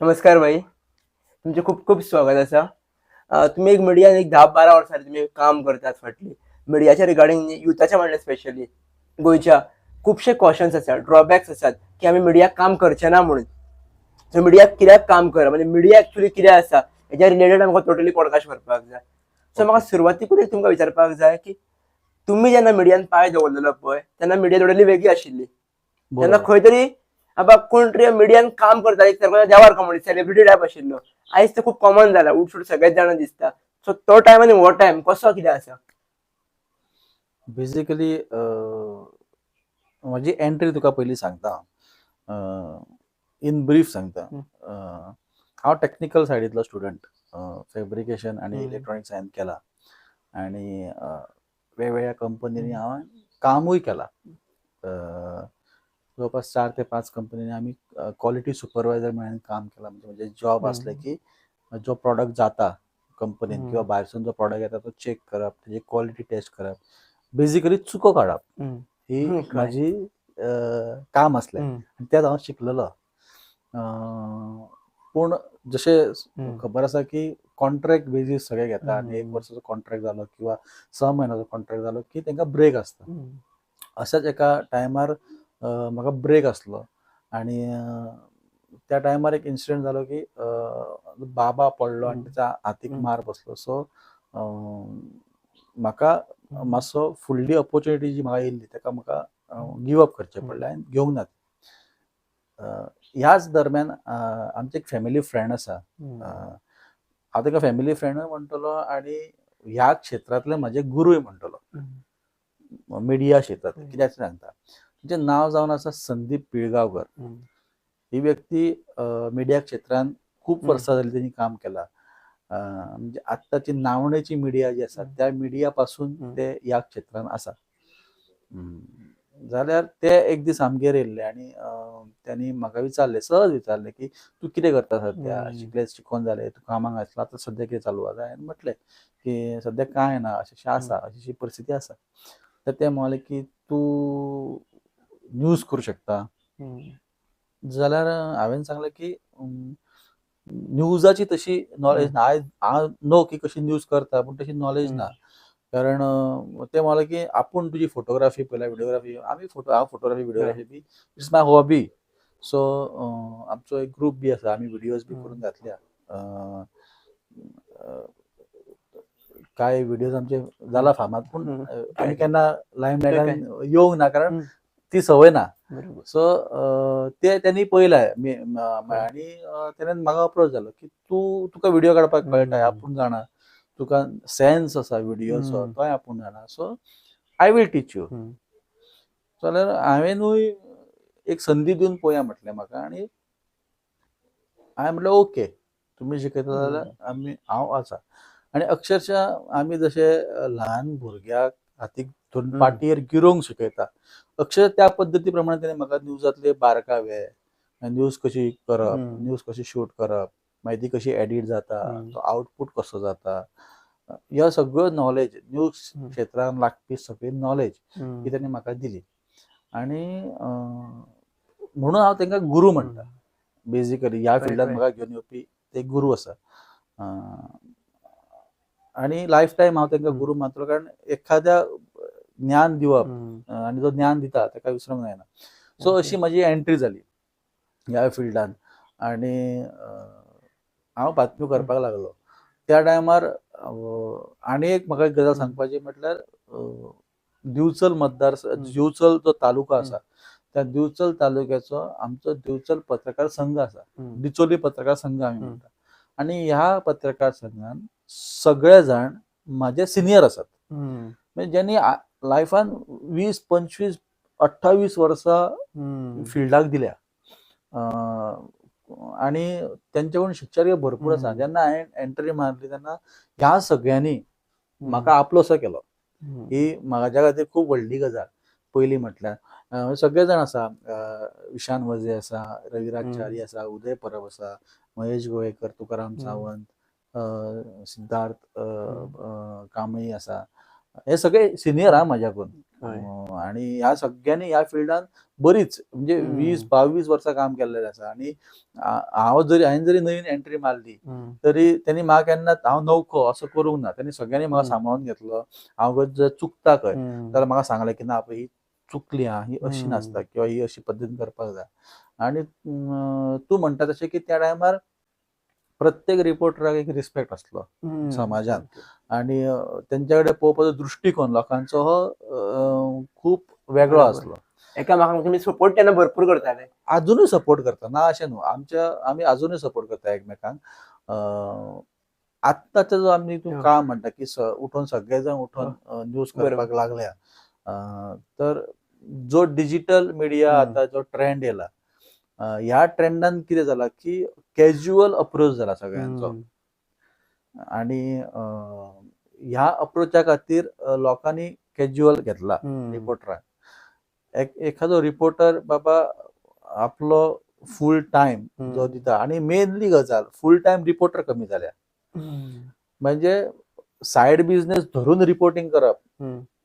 नमस्कार भाई. तुमचे खूप खूप स्वागत असा. तुम्ही एक मिडियान एक 10-12 वर्सां तुम्ही काम करतात फाटली मिडियाच्या रिगार्डिंग युथाच्या म्हणल्यार स्पेशली गोयच्या खुबशे क्वेश्चन्स आसात, ड्रॉबॅक्स आसात की आमी मिडिया काम करचे ना म्हणून. सो मिडिया कित्याक काम करप म्हणजे मिडिया एक्चुअली कितें आसा हेच्या रिलेटेड आमकां टोटली पॉडकास्ट करपाक जाय. सो म्हाका ओके. सुरवातीकूच एक तुमकां विचारपाक जाय की तुम्ही जेन्ना मिडियान पांय दवरलेलो पळय तेन्ना मिडिया टोटली वेगळी आशिल्ली. तेन्ना बरोबर. खंय तरी आबा कोण तरी मिडियान काम करता एक देवार कम्युनिटी सेलिब्रिटी टायप आशिल्लो. आयज ते खूप कॉमन जाला, उठसूट सगळेच जाणां दिसता. सो तो टायम आनी हो टायम कसो कितें आसा? बेसिकली माझी एंट्री तुका पयलीं सांगता. इन ब्रीफ सांगता. हांव टॅक्निकल सायडींतलो स्टुडंट. फॅब्रिकेशन आनी इलेक्ट्रॉनिक्स हांवें केलां आनी वेगवेगळ्या कंपनींनी हांवें कामूय केलां. जवळपास 4 ते 5 कंपनींनी आमी क्वालिटी सुपरवायझर म्हणून काम केलां. म्हणजे जॉब असलें की जो प्रॉडक्ट जाता कंपनीन किंवा भायरसून जो प्रॉडक्ट येता तो चेक करप, तेजी क्वालिटी टेस्ट करप, बेसिकली चुको काडप ही कळ्ळें. माझी काम असलें आनी तेंच हांव शिकलेलो. पूण जशें खबर आसा की कॉन्ट्रॅक्ट बेजीस सगळे घेता आनी 1 वर्साचो कॉन्ट्रॅक्ट जालो किंवा 6 म्हयन्याचो कॉन्ट्रॅक्ट जालो की तेंकां ब्रेक आसता. अशाच एका टायमार म्हाका ब्रेक आसलो आनी त्या टायमार एक इन्सिडंट जालो की बाबा पडलो आनी तेच्या हातीक मार बसलो. सो म्हाका मातसो फुडली ऑपॉर्च्युनिटी जी म्हाका येयल्ली तेका म्हाका गिव अप करचें पडलें हांवें घेवंक ना. ह्याच दरम्यान आमचें एक फॅमिली फ्रेंड आसा. हांव तेका फॅमिली फ्रेंडूय म्हणटलो आनी ह्या क्षेत्रांतले म्हाजे गुरूय म्हणटलो. मिडिया क्षेत्रांतले कित्याक सांगता, तेंचें नांव जावन आसा संदीप पिळगांवकर. ही व्यक्ती मिडिया क्षेत्रांत खूब वर्सां जालीं तेणी काम केलां. म्हणजे आत्ताची नावणेची मिडिया जी आसा त्या मिडिया पासून ते ह्या क्षेत्रांत आसा. जाल्यार ते एक दीस आमगेर येयल्ले आनी त्यांनी म्हाका विचारलें, सहज विचारलें की तूं कितें करता सद्या, शिकोवन जालें, तूं कामाक आसलो, आतां सद्या कितें चालू आसा? हांवें म्हटलें की सद्या कांय ना, अशें आसा, अशी परिस्थिती आसा. तर ते म्हणले की तूं न्यूज करूं शकता. जाल्यार हांवें सांगलें की न्यूजाची तशी नॉलेज ना. हांव नो की कशी न्यूज करता पूण तशी नॉलेज ना. कारण ते म्हणले की आपूण तुजी फोटोग्राफी पयल्या, व्हिडिओग्राफी हांव फोटोग्राफी व्हिडिओग्राफी बी इट्स माय हॉबी. सो आमचो एक ग्रूप बी आसा, आमी व्हिडिओज बी करून घातल्या. कांय व्हिडिओज आमचे जाला फामाद पूण आमी केन्ना लायमलायटान येवंक ना कारण ती संवय ना. सो ते त्यांनी पळयलां आनी तेणेन म्हाका अप्रोच जालो की तुका व्हिडिओ काडपाक कळटा, आपूण जाणा, तुका सेन्स आसा व्हिडिओचो तोय आपूण जाणा, so I will teach you. जाल्यार हांवेनूय एक संदी दिवन पळोवया म्हटलें म्हाका आनी हांवें म्हटलें ओके, तुमी शिकयता जाल्यार हांव आसा. आनी अक्षरशा आमी जशे ल्हान भुरग्याक हातीक धरून पाटयेर गिरोवंक शिकयता, अक्षर त्या पद्दती प्रमाणे तेणें म्हाका न्यूजांतले बारकावे, न्यूज कशी करप, न्यूज कशी शूट करप, मागीर ती कशी एडीट जाता, तो आउटपूट कसो जाता, ह्यो सगळ्यो नॉलेज, न्यूज क्षेत्रांत लागपी सगळी नॉलेज ही तेणें म्हाका दिली. आनी म्हणून हांव तेंकां गुरू म्हणटा. बेजिकली ह्या फिल्डांत म्हाका घेवन येवपी ते गुरू आसा. आनी लायफ टायम हांव तेंकां गुरू मानतलो कारण एखाद्या ज्ञान दिवप आनी जो ज्ञान दिता तेका विसरूंक जायना. सो अशी म्हजी एंट्री जाली ह्या फिल्डांत. आनी हांव बातम्यो करपाक लागलो. त्या टायमार आनी एक म्हाका एक गजाल सांगपाची म्हटल्यार दिवचल जो तालुका आसा त्या दिवचल तालुक्याचो आमचो दिवचल पत्रकार संघ आसा, दिचोली पत्रकार संघ आमी म्हणटा. आनी ह्या पत्रकार संघान सगळे जाण म्हाजे सिनियर आसात. म्हणजे ज्यांनी लायफान 20, 25, 28 वर्सां फिल्डाक दिल्या. आनी तेंच्याकडून शिकचें भरपूर आसा. जेन्ना हांवें एंट्री मारली तेन्ना ह्या सगळ्यांनी म्हाका आपलोसो केलो. ही म्हाज्या खातीर खूब व्हडली गजाल. पयलीं म्हटल्यार सगळे जाण आसा, विशान वझे आसा, रविराज च्यारी आसा, उदय परब आसा, महेश गोवेकर, तुकाराम सावंत, सिद्धार्थ कांबळी आसा. हे सगळे सिनियर म्हाज्याकून. हय. आणि ह्या सगळ्यांनी ह्या फिल्डान बरीच म्हणजे हम्म. 20-22 वर्सां काम केल्लेलें आसा. आणि हांवें जरी नवीन एंट्री मारली तरी त्यांनी म्हाका केन्ना हांव नवखो असो करूंक ना. त्यांनी सगळ्यांनी म्हाका सांबाळून घेतलो. हांव जर चुकता खंय जाल्यार म्हाका सांगलें की ना पळय ही चुकली आं, ही अशी नासता किंवा ही अशी पद्दतीन करपाक जाय. आणि तूं म्हणटा तशें की त्या टायमार प्रत्येक रिपोर्टराक एक रिस्पेक्ट आसलो समाजात. आणि तेंच्या कडेन पळोवपाचो दृश्टिकोन लोकांचो हो खूप वेगळो बरोबर. आसलो. एकामेकांक तुमी सपोर्ट तेन्ना भरपूर करताले. अजूनय सपोर्ट करता, ना अशें न्हू. आमी अजूनय सपोर्ट करता एकमेकांक. आत्ताचो जो आमी हो. काळ म्हणटा की उठून सगळे जाण उठून न्यूज बरोबर. करपाक लागल्या. तर जो डिजिटल मीडिया आता जो ट्रेंड येयला, ह्या ट्रेंडान कितें जाला की कॅज्युअल अप्रोच जाला सगळ्यांचो. आणि ह्या अप्रोचा खातीर लोकांनी कॅज्युअल घेतला रिपोर्टराक. एखादो रिपोर्टर बाबा आपलो फूल टायम जो दिता, आणि मेनली गजाल फूल टायम रिपोर्टर कमी जाल्या. म्हणजे सायड बिझनेस धरून रिपोर्टिंग करप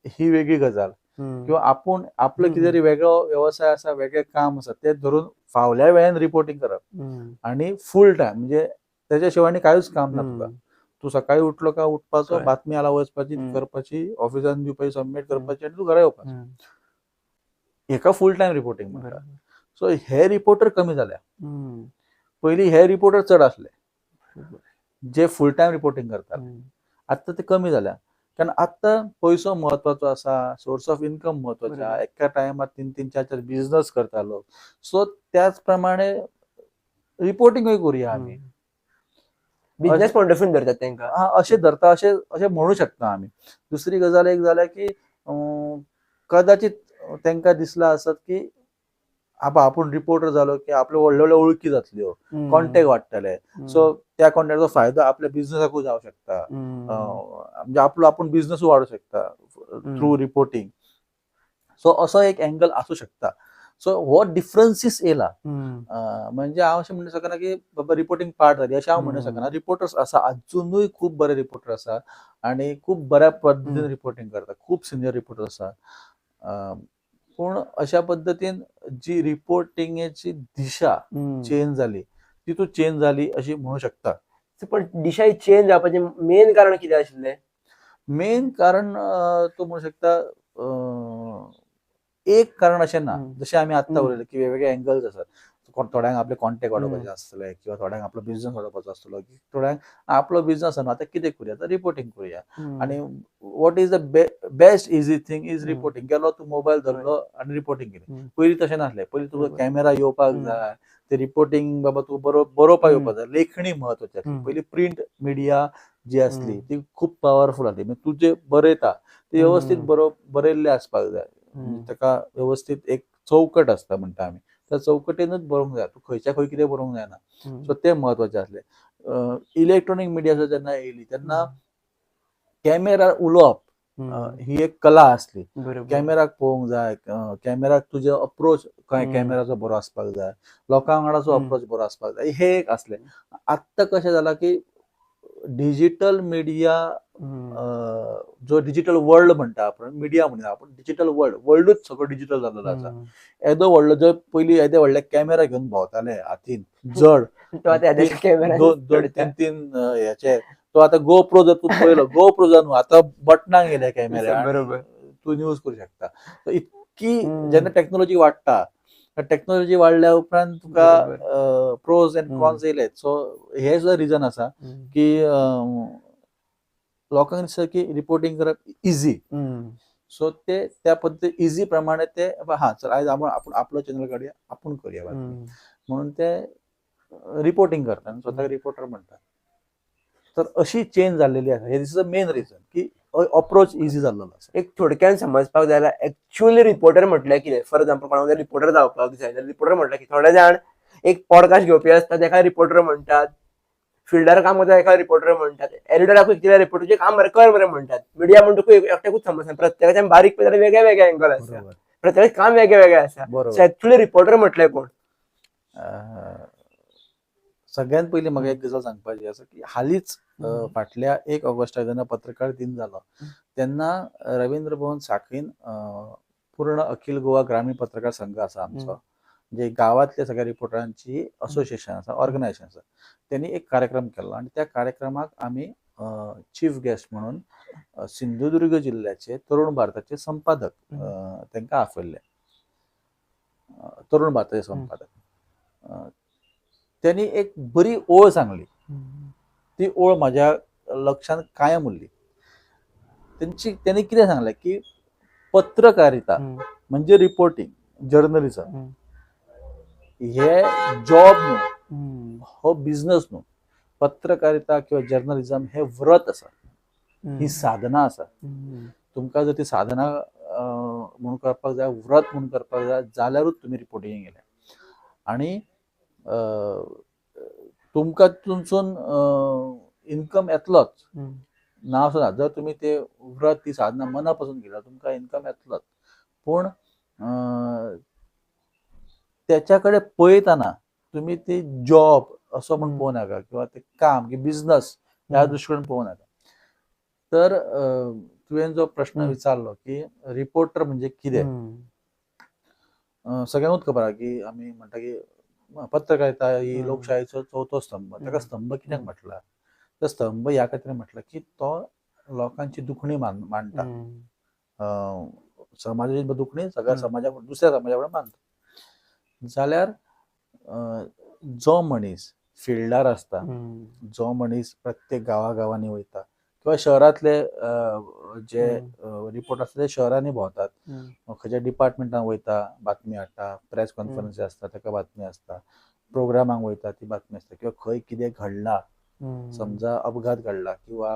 ही वेगळी गजाल, किंवा आपूण आपलो कितें तरी वेगळो व्यवसाय आसा, वेगळें काम आसा तें धरून फावल्या वेळान रिपोर्टिंग करप. आणि फूल टायम म्हणजे तेच्या शिवाय आनी कांयच काम ना तुका. तूं सकाळी उठलो काय उठपाचो, हय. बातमी आला वचपाची, करपाची, ऑफिसान दिवपाची, सबमीट करपाची आनी तूं घरा येवपाचो. हेका फूल टायम रिपोर्टिंग म्हणटा. सो हे रिपोर्टर कमी जाल्या. पयलीं हे रिपोर्टर चड आसले जे फूल टायम रिपोर्टिंग करताले. आत्तां ते कमी जाल्या. कारण आत्तां पयसो महत्वाचो आसा, सोर्स ऑफ इन्कम महत्वाचो आसा. एका टायमार 3-3, 4-4 बिझनेस करता लोक. सो त्याच प्रमाणे रिपोर्टिंगूय करुया आमी. बिझनेस पॉइंट ऑफ व्ह्यून धरतात तेंका. अशें धरता, अशें म्हणू शकता आमी. दुसरी गजाल एक जाल्या की कदाचित तेंका दिसला आसत की आपूण रिपोर्टर जालो की आपल्यो व्हडल्यो व्हडल्यो वळखी जातल्यो, कॉन्टॅक्ट वाडटले. सो त्या कॉन्टॅक्टाचो फायदो आपल्या बिझनेसाकूय जावंक शकता. म्हणजे आपूण बिझनेसूय वाडूंक शकता थ्रू रिपोर्टिंग. सो असो एक एंगल आसूं शकता. सो हो डिफरन्सीस येयला. म्हणजे हांव अशें म्हणू शकना की बाबा रिपोर्टिंग पाड जाली अशें हांव म्हणू शकना. रिपोर्टर्स आसा, अजुनूय खूब बरे रिपोर्टर आसा आणि खूब बऱ्या पद्दतीन रिपोर्टिंग करता. खूब सिनियर रिपोर्टर आसा. पूण अशा पद्दतीन जी रिपोर्टिंगेची दिशा चेंज जाली, ती चेंज जाली अशी म्हणू शकता. पण दिशा चेंज जावपाचें मेन कारण कितें आशिल्लें? मेन कारण तूं म्हणू शकता एक कारण अशें ना. जशें आमी आत्तां उलयलें की वेगवेगळे एंगल्स आसात. थोड्यांक आपले कॉन्टॅक्ट वाडोवपाचे आसतले, किंवा थोड्यांक आपलो बिझनेस वाडोवपाचो आसतलो, थोड्यांक आपलो बिझनेस न्हू आतां कितें करूया, तर रिपोर्टिंग करूया. आणि what is the best easy thing is reporting. गेलो तूं मोबायल धरलो आनी रिपोर्टिंग केली. पयलीं तशें नासलें. पयलीं तुका कॅमेरा येवपाक जाय, ते रिपोर्टिंग बाबा तूं बरोवपाक येवपाक जाय. लेखणी महत्वाची आसली. पयलीं प्रिंट मिडिया जी आसली ती खूब पावरफूल आसली. तूं जें बरयता तें व्यवस्थीत बरयल्लें आसपाक जाय. ताका व्यवस्थीत एक चौकट आसता म्हणटा आमी, त्या चौकटेनूच बरोवंक जाय. तूं खंयच्या खंय कितें बरोवंक जायना. सो तें महत्वाचें आसलें. इलेक्ट्रॉनीक मिडिया जेन्ना येयली तेन्ना कॅमेरार उलोवप ही एक कला आसली. कॅमेराक पळोवंक जाय, कॅमेराक तुजो अप्रोच कॅमेराचो बरो आसपाक जाय, लोकां वांगडाचो अप्रोच बरो आसपाक जाय, हे एक आसलें. आत्तां कशें जाला की डिजिटल मीडिया, जो डिजिटल वर्ल्ड म्हणटा आपण, मिडिया म्हणटा आपण, डिजिटल वर्ल्डूच सगळो डिजिटल जाल्लो आसा. येदो व्हडलो जो पयलीं येदे व्हडले कॅमेरा घेवन भोंवताले हातीन जड, 2-3 ह्याचे, तो आतां गोप्रो जर तूं पळयलो, गोप्रो न्हू आतां बटनाक येयल्या कॅमेरा, तूं न्यूज करूं शकता. इतकी जेन्ना टॅक्नॉलॉजी वाडटा, टॅक्नॉलॉजी वाडल्या उपरांत तुका प्रोज एंड कॉन्स येयलेत. सो हे सुद्दां रिजन आसा की लोकांक दिसता की रिपोर्टिंग करप इजी. सो ते त्या पद्दती इजी प्रमाणे ते चल आयज आपूण आपलो चॅनल काडया, आपूण करूया बातमी म्हणून ते रिपोर्टिंग करता आनी स्वताक रिपोर्टर म्हणटा. तर अशी चेंज जाल्लेली आसा. हे इज द मेन रिजन की अप्रोच इजी जाल्लो आसा. एक थोडक्यान समजपाक जाय जाल्यार एक्चुअली रिपोर्टर म्हटल्यार कितें? फॉर एक्झाम्पल कोणाक जर रिपोर्टर जावपाक जाय जाल्यार रिपोर्टर म्हटल्यार कितें? थोडे जाण एक पॉडकास्ट घेवपी आसता तेका रिपोर्टर म्हणटात, फिल्डार काम करता एका रिपोर्टर म्हणटात, एडिटराकूय कितें रिपोर्टरचें काम बरें कर बरें म्हणटात. मिडिया म्हणटकूय एकट्याकूच समजना. प्रत्येकाच्यान बारीक वेगळे वेगळे एंगल आसा, प्रत्येकाचें काम वेगळे वेगळे आसा. सो एक्चुअली रिपोर्टर म्हटल्यार कोण? सगळ्यात पयलीं म्हाका एक गजाल सांगपाची आसा की हालींच फाटल्या 1 ऑगस्टाक जेन्ना पत्रकार दिन जालो तेन्ना रवींद्र भवन साखळीन पूर्ण अखिल गोवा ग्रामीण पत्रकार संघ आसा आमचो, जे गांवांतल्या सगळ्या रिपोर्टरांची असोसिएशन आसा, ऑर्गनायझेशन आसा, त्यांनी एक कार्यक्रम केलो आणि त्या कार्यक्रमाक आमी चीफ गेस्ट म्हणून सिंधुदुर्ग जिल्ह्याचे तरुण भारताचे संपादक तांकां आपयल्ले. तरुण भारताचे संपादक त्यांनी एक बरी ओळ सांगली. ती ओळ माझ्या लक्षात कायम उरली. त्यांनी कितें सांगलें की पत्रकारिता म्हणजे रिपोर्टिंग, जर्नलिझम हे जॉब न्हू, हो बिझनस न्हू. पत्रकारिता किंवा जर्नलिझम हे व्रत आसा, ही साधना आसा. तुमकां जर ती साधना म्हणून करपाक जाय, व्रत म्हणून करपाक जाय जाल्यारूच तुमी रिपोर्टिंगेक गेले. आणि तुमकां तुमचून इन्कम येतलोच ना असो ना. जर तुमी ते व्रत, ती साधना मना पासून केल्यार तुमकां इन्कम येतलोच. पूण त्याच्या कडेन पळयतना तुमी ते जॉब असो म्हूण पळोवं नाका किंवा ते काम की बिझनस ह्या दृश्टीन पळोवं नाका. तर तुवें जो प्रश्न विचारलो की रिपोर्टर म्हणजे कितें, सगळ्यांकूच खबर आहा की आमी म्हणटा की पत्रकारिता ही लोकशायेचो चवथो स्तंभ. ताका स्तंभ कित्याक म्हटला? तर स्तंभ ह्या खातीर म्हटला की तो लोकांची दुखणी मांडटा. समाजाची दुखणी सगळ्या समाजा दुसऱ्या समाजा कडेन मांडटा. जाल्यार जो मनीस फिल्डार असता, जो मनीस प्रत्येक गांवांनी वयता किंवा शहरांतले जे रिपोर्टर आसता ते शहरांनी भोंवतात, खंयच्या डिपार्टमेंटान वयता, बातमी हाडटा, प्रेस कॉन्फरन्सी आसता ताका बातमी आसता, प्रोग्रामांक वयता ती बातमी आसता, किंवा खंय कितें घडला, समजा अपघात घडला किंवा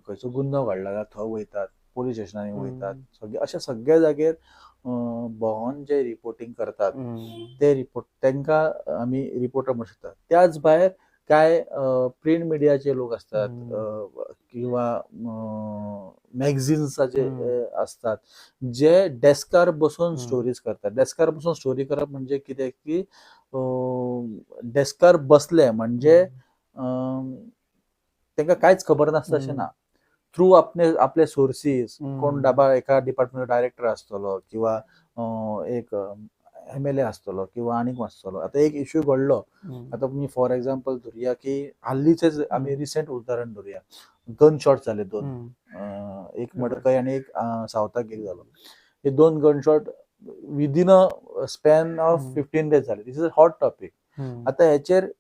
खंयचो गुन्हो घडला जाल्यार थंय वयतात, पोलीस स्टेशनांनी वयतात. अशा सगळ्या जाग्यार भोंवून जे रिपोर्टिंग करतात ते तांकां आमी रिपोर्टर म्हणू शकता. त्याच भायर काय प्रिंट मिडियाचे लोक असतात किंवा मॅगझिन्साचे असतात जे डेस्कार बसून स्टोरीज करतात. डेस्कार बसून स्टोरी करप म्हणजे कितें की डेस्कार बसले म्हणजे तांकां कांयच खबर नासता अशें ना. थ्रू आपले सोर्सीस, कोण एका डिपार्टमेंट डायरेक्टर आसतलो किंवा एक MLA आसतलो किंवा आनीक आसतलो. आतां एक इश्यू घडलो, आतां तुमी फॉर एक्झाम्पल धरुया की हाल्लीचेच आमी रिसेंट उदाहरण धरुया, गन शॉट जाले 2, एक मडकय आनी एक सावथाक एक जालो. हे 2 gun shot within a span of 15 days जाले. This is a hot topic. आतां हेचेर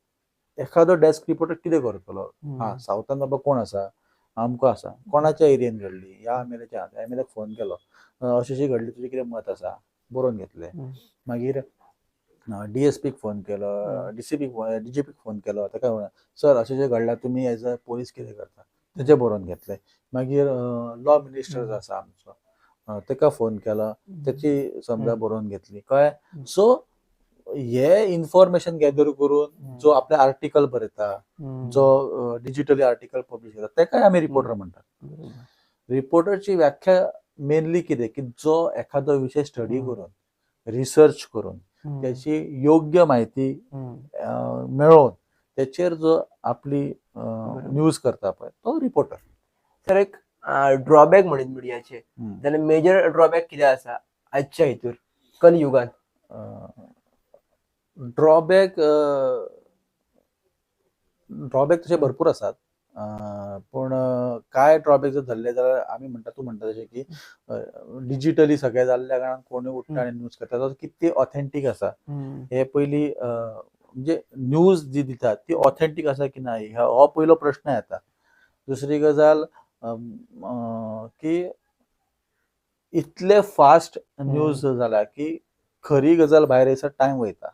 एखादो डेस्क रिपोर्टर कितें करतलो? सावथान बाबा कोण आसा, अमको आसा, कोणाच्या एरियेन घडली, ह्या MLAच्या MLAक फोन केलो, अशी घडली, तुजें कितें मत आसा, बरोवन घेतलें. मागीर DSPक फोन केलो, DGPक फोन केलो, ताका सर अशें जें घडलां, तुमी एज अ पोलीस कितें करता, तेजें बरोवन घेतलें. मागीर लॉ मिनिस्टर आसा आमचो, ताका फोन केलो, ताची समजा बरोवन घेतली. कळ्ळें? सो हे इन्फॉर्मेशन गॅदर करून जो आपले आर्टिकल बरयता, जो डिजिटली आर्टिकल पब्लिश करता, ताकाय आमी रिपोर्टर म्हणटात. रिपोर्टरची व्याख्या मेनली कितें की जो एखादो विशय स्टडी करून, रिसर्च करून, त्याची योग्य माहिती मेळोवन त्याचेर जो आपली न्यूज करता पळय तो रिपोर्टर. तर एक ड्रॉबॅक म्हणत मिडियाचे, जाल्यार मेजर ड्रॉबॅक कितें आसा आजच्या हितूर कलियुगांत? ड्रॉबॅक तशे भरपूर आसात, पूण काय ड्रॉबॅक जर धरले जाल्यार आमी म्हणटा, तूं म्हणटा तशें की डिजिटली सगळें जाल्ल्या कारणान कोणूय उठता आनी न्यूज करता, तो कितें ऑथेंटीक आसा हे पयलीं म्हणजे न्यूज जी दितात ती ऑथेंटीक आसा की ना हो पयलो प्रश्न येता. दुसरी गजाल की इतले फास्ट न्यूज जाला की खरी गजाल भायर येयसर टायम वयता.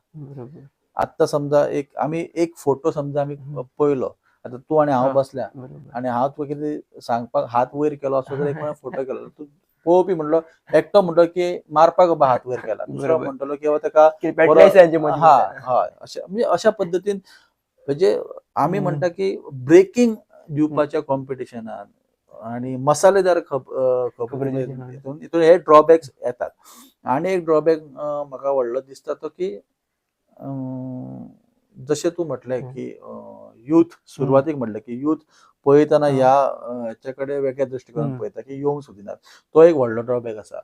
आत्तां समजा आमी एक फोटो समजा आमी पळयलो, आतां तूं आनी हांव बसल्या आनी हांव तुका कितें सांगपाक हात वयर केलो असो जाल्यार एक फोटो केलो, तूं पळोवपी म्हणलो, एकटो म्हणटलो की मारपाक बाबा हात वयर केला, दुसरो म्हणटलो की ताका हय, अशा पद्दतीन म्हणजे आमी म्हणटा की ब्रेकिंग दिवपाच्या कॉम्पिटिशनान आनी मसालेदार खबरी हितून हे ड्रॉबॅक्स येतात. आनी एक ड्रॉबॅक म्हाका व्हडलो दिसता तो की जसे तू म्हटलंय की युथ सुरुवातीक म्हटलं की युथ पळयतना याच्याकडे वेगळ्या दृष्टिकोनात पळयता की येवंक सोदिनात. तो एक व्हडलो ड्रॉबॅक आसा.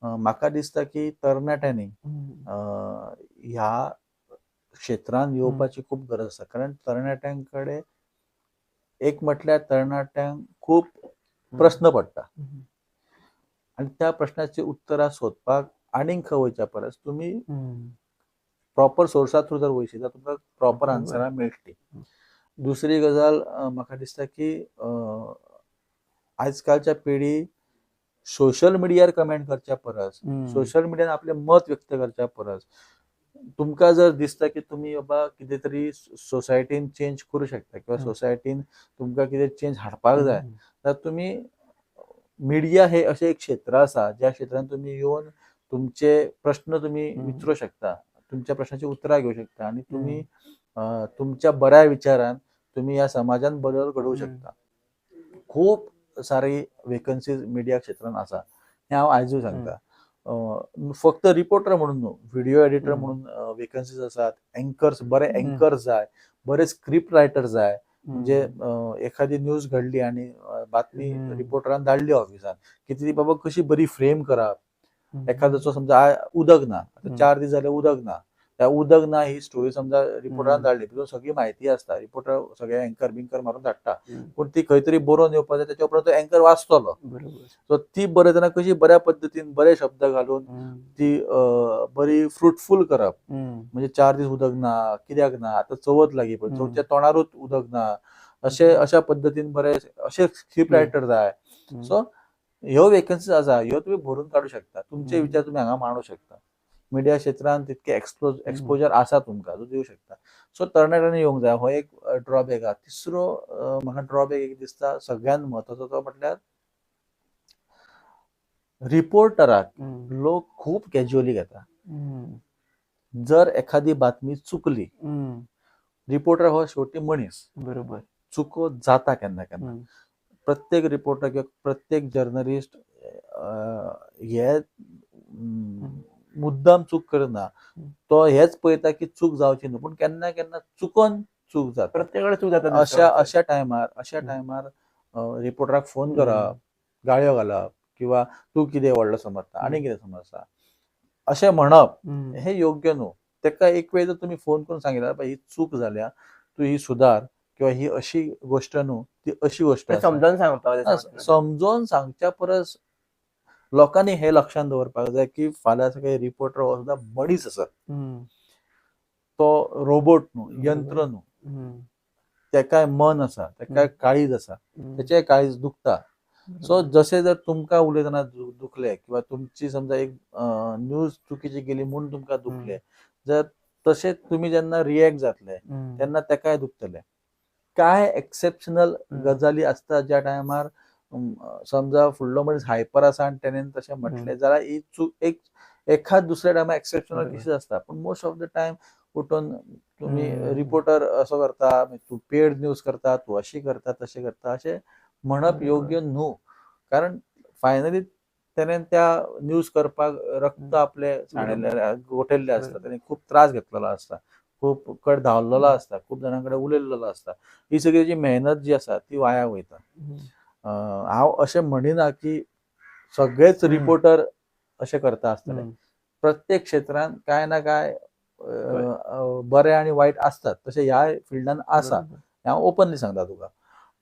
म्हाका दिसता की तरणाट्यांनी ह्या क्षेत्रांत येवपाची खूप गरज आसा. कारण तरणाट्यांकडे एक म्हटल्यार तरणाट्यांक खूप प्रश्न पडटा आणि त्या प्रश्नाची उत्तरां सोदपाक आनीक खंय वयच्या परस तुम्ही प्रॉपर सोर्सा थ्रू जर वयशीत जाल्यार तुमकां प्रॉपर आन्सरां मेळटली. दुसरी गजाल म्हाका दिसता की आजकालच्या पिढी सोशल मिडियार कमेंट करच्या परस सोशल मिडियान आपलें मत व्यक्त करच्या परस तुमकां जर दिसता की तुमी बाबा कितें तरी सोसायटीन चेंज करूं शकता किंवा सोसायटीन तुमकां कितें चेंज हाडपाक जाय जाल्यार तुमी मिडिया हे अशें एक क्षेत्र आसा ज्या क्षेत्रांत तुमी येवन तुमचे प्रश्न तुमी विचारूं शकता, तुमच्या प्रश्नाची उतरां घेवं शकता आनी तुमी तुमच्या बऱ्या विचारान तुमी ह्या समाजान बदल घडोवं शकता. खूप सारी वेकन्सीज मिडिया क्षेत्रांत आसा हें हांव आयजूय सांगता. फक्त रिपोर्टर म्हणून न्हू, व्हिडिओ एडिटर म्हणून वेकन्सीज आसात. एंकर्स, बरे एंकर्स जाय, बरे स्क्रिप्ट रायटर जाय. म्हणजे एखादी न्यूज घडली आणि बातमी रिपोर्टरान धाडली ऑफिसान की ती बाबा कशी बरी फ्रेम करप. एखाद्याचो समजा उदक ना, 4 दीस जाले उदक ना, त्या उदक ना ही स्टोरी समजा रिपोर्टरान धाडली, तितून सगळी म्हायती आसता, रिपोर्टर सगळे एंकर बिंकर मारून धाडटा, पूण ती खंय तरी बरोवन येवपाक जाय, त्याच्या उपरांत तो एंकर वाचतलो. सो ती बरयतना कशी बऱ्या पद्दतीन बरे शब्द घालून ती बरी फ्रुटफूल करप. म्हणजे 4 दीस उदक ना, कित्याक ना, आतां चवथ लागीं पळय, चवथच्या तोंडारूच उदक ना, अशा पद्दतीन बरे अशे स्क्रिप्ट रायटर जाय. सो ह्यो वेकन्सीज आसा, ह्यो तुमी भरून काडूं शकता. तुमचे विचार तुमी हांगा मांडूं शकता. मिडिया क्षेत्रांत तितके एक्सपोजर आसा तुमकां, तो दिवं शकता. सो तरणाट्यांनी येवंक जाय, हो एक ड्रॉबॅक आसा. तिसरो म्हाका ड्रॉबॅक एक दिसता सगळ्यांत म्हत्वाचो तो म्हटल्यार रिपोर्टराक लोक खूप कॅज्युअली घेता. जर एखादी बातमी चुकली, रिपोर्टर हो शेवटी मनीस, बरोबर, चुको जाता केन्ना केन्ना. प्रत्येक रिपोर्टर किंवा प्रत्येक जर्नलिस्ट हे मुद्दाम चूक करना. तो हेच पळयता की चूक जावची न्हू, पूण केन्ना केन्ना चुकोन चूक जाता. प्रत्येकाकडे चूक जाता. अशा टायमार रिपोर्टराक फोन करप, गाळयो घालप किंवा तूं कितें व्हडलो समजता आनी कितें समजता अशें म्हणप हें योग्य न्हू. तेका एक वेळ जर तुमी फोन करून सांगितल्यार ही चूक जाल्या, तूं ही सुदार, किंवा ही अशी गोष्ट न्हू, ती अशी गोष्ट आसा. समजावून सांगपाक समजोवन सांगच्या परस लोकांनी हे लक्षात दवरपाक जाय की फाल्यां सकाळी रिपोर्टर हो सुद्दां मनीस आसा. तो रोबोट न्हू, यंत्र न्हू. तेकाय मन आसा, तेकाय काळीज आसा, तेचेय काळीज दुखता. सो जशें जर तुमकां उलयतना दुखले किंवा तुमची समजा एक न्यूज चुकीची गेली म्हणून तुमकां दुखले, जर तशेंच तुमी जेन्ना रिएक्ट जातले तेन्ना तेकाय दुखतले. काय एक्सेप्शनल गजाली आसता ज्या टायमार समजा फुडलो मनीस हायपर आसा आनी तेणेन तशें म्हटलें जाल्यार ही चूक एखाद दुसऱ्या टायमार एक्सेप्शनल केसीस आसता. पूण मोस्ट ऑफ द टायम उठून तुमी रिपोर्टर असो करता, तूं पेड न्यूज करता, तूं अशी करता, तशें करता, अशें म्हणप योग्य न्हू. कारण फायनली तेणेन त्या न्यूज करपाक रक्त आपले गोठयल्लें आसता, तेणें खूब त्रास घेतलेलो आसता, खूब कड धांवलेलो आसता, खूब जाणां कडेन उलयल्लेलो आसता. ही सगळी जी मेहनत जी आसा ती वाया वयता. हांव अशें म्हणिना की सगळेच रिपोर्टर अशें करता आसतले. प्रत्येक क्षेत्रांत काय ना काय बरें आनी वायट आसतात, तशें ह्या फिल्डान आसा. हांव ओपनली सांगता तुका.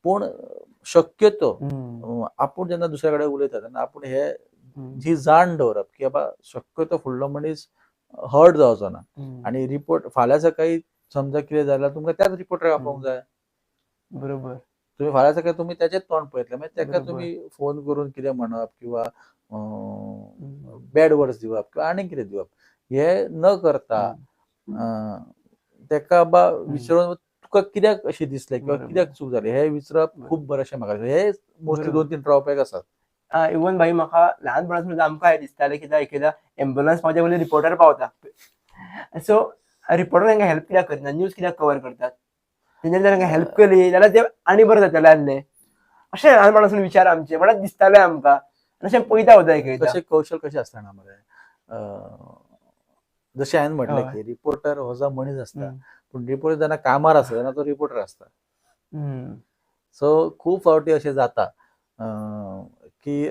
पूण शक्यतो आपूण जेन्ना दुसऱ्या कडेन उलयता तेन्ना आपूण ही जाण दवरप की बाबा शक्यतो फुडलो मनीस हर्ट जावचो ना. आनी रिपोर्ट फाल्यां सकाळी समजा कितें जाल्यार तुमकां त्याच रिपोर्टराक आपोवंक जाय. बरोबर. तुम्ही फाल्यां सकाळी तुमी तेचेच तोंड पळयतले, मागीर तेका तुमी फोन करून कितें म्हणप किंवा बॅड वर्ड्स दिवप किंवा आनीक कितें दिवप, हे न करता तेका बा विचारून तुका कित्याक अशें दिसलें किंवा कित्याक चूक जाली हें विचारप खूब बरेंशें म्हाका दिसता. हे मोस्टली 2-3 ड्रॉबॅक आसात. इवन भाई म्हाका ल्हानपणासून आमकां हें दिसतालें कित्याक एकदां एम्ब्युलन्स पावच्या पयलीं रिपोर्टर पावता. सो रिपोर्टर तांकां हेल्प कित्याक करना, न्यूज कित्याक कवर करतात. तेंच्यांनी जर तांकां हेल्प केली जाल्यार ते आनी बरें जातलें आसलें. अशें ल्हानपणासून विचार आमचे म्हणल्यार दिसतालें आमकां. अशें पळयता उदय कशें कौशल कशें आसता जाणा मरे, जशें हांवें म्हटलें की रिपोर्टर हो जो मनीस आसता पूण रिपोर्टर जेन्ना कामार आसता तेन्ना तो रिपोर्टर आसता. हम्म. सो खूब फावटी अशें जाता की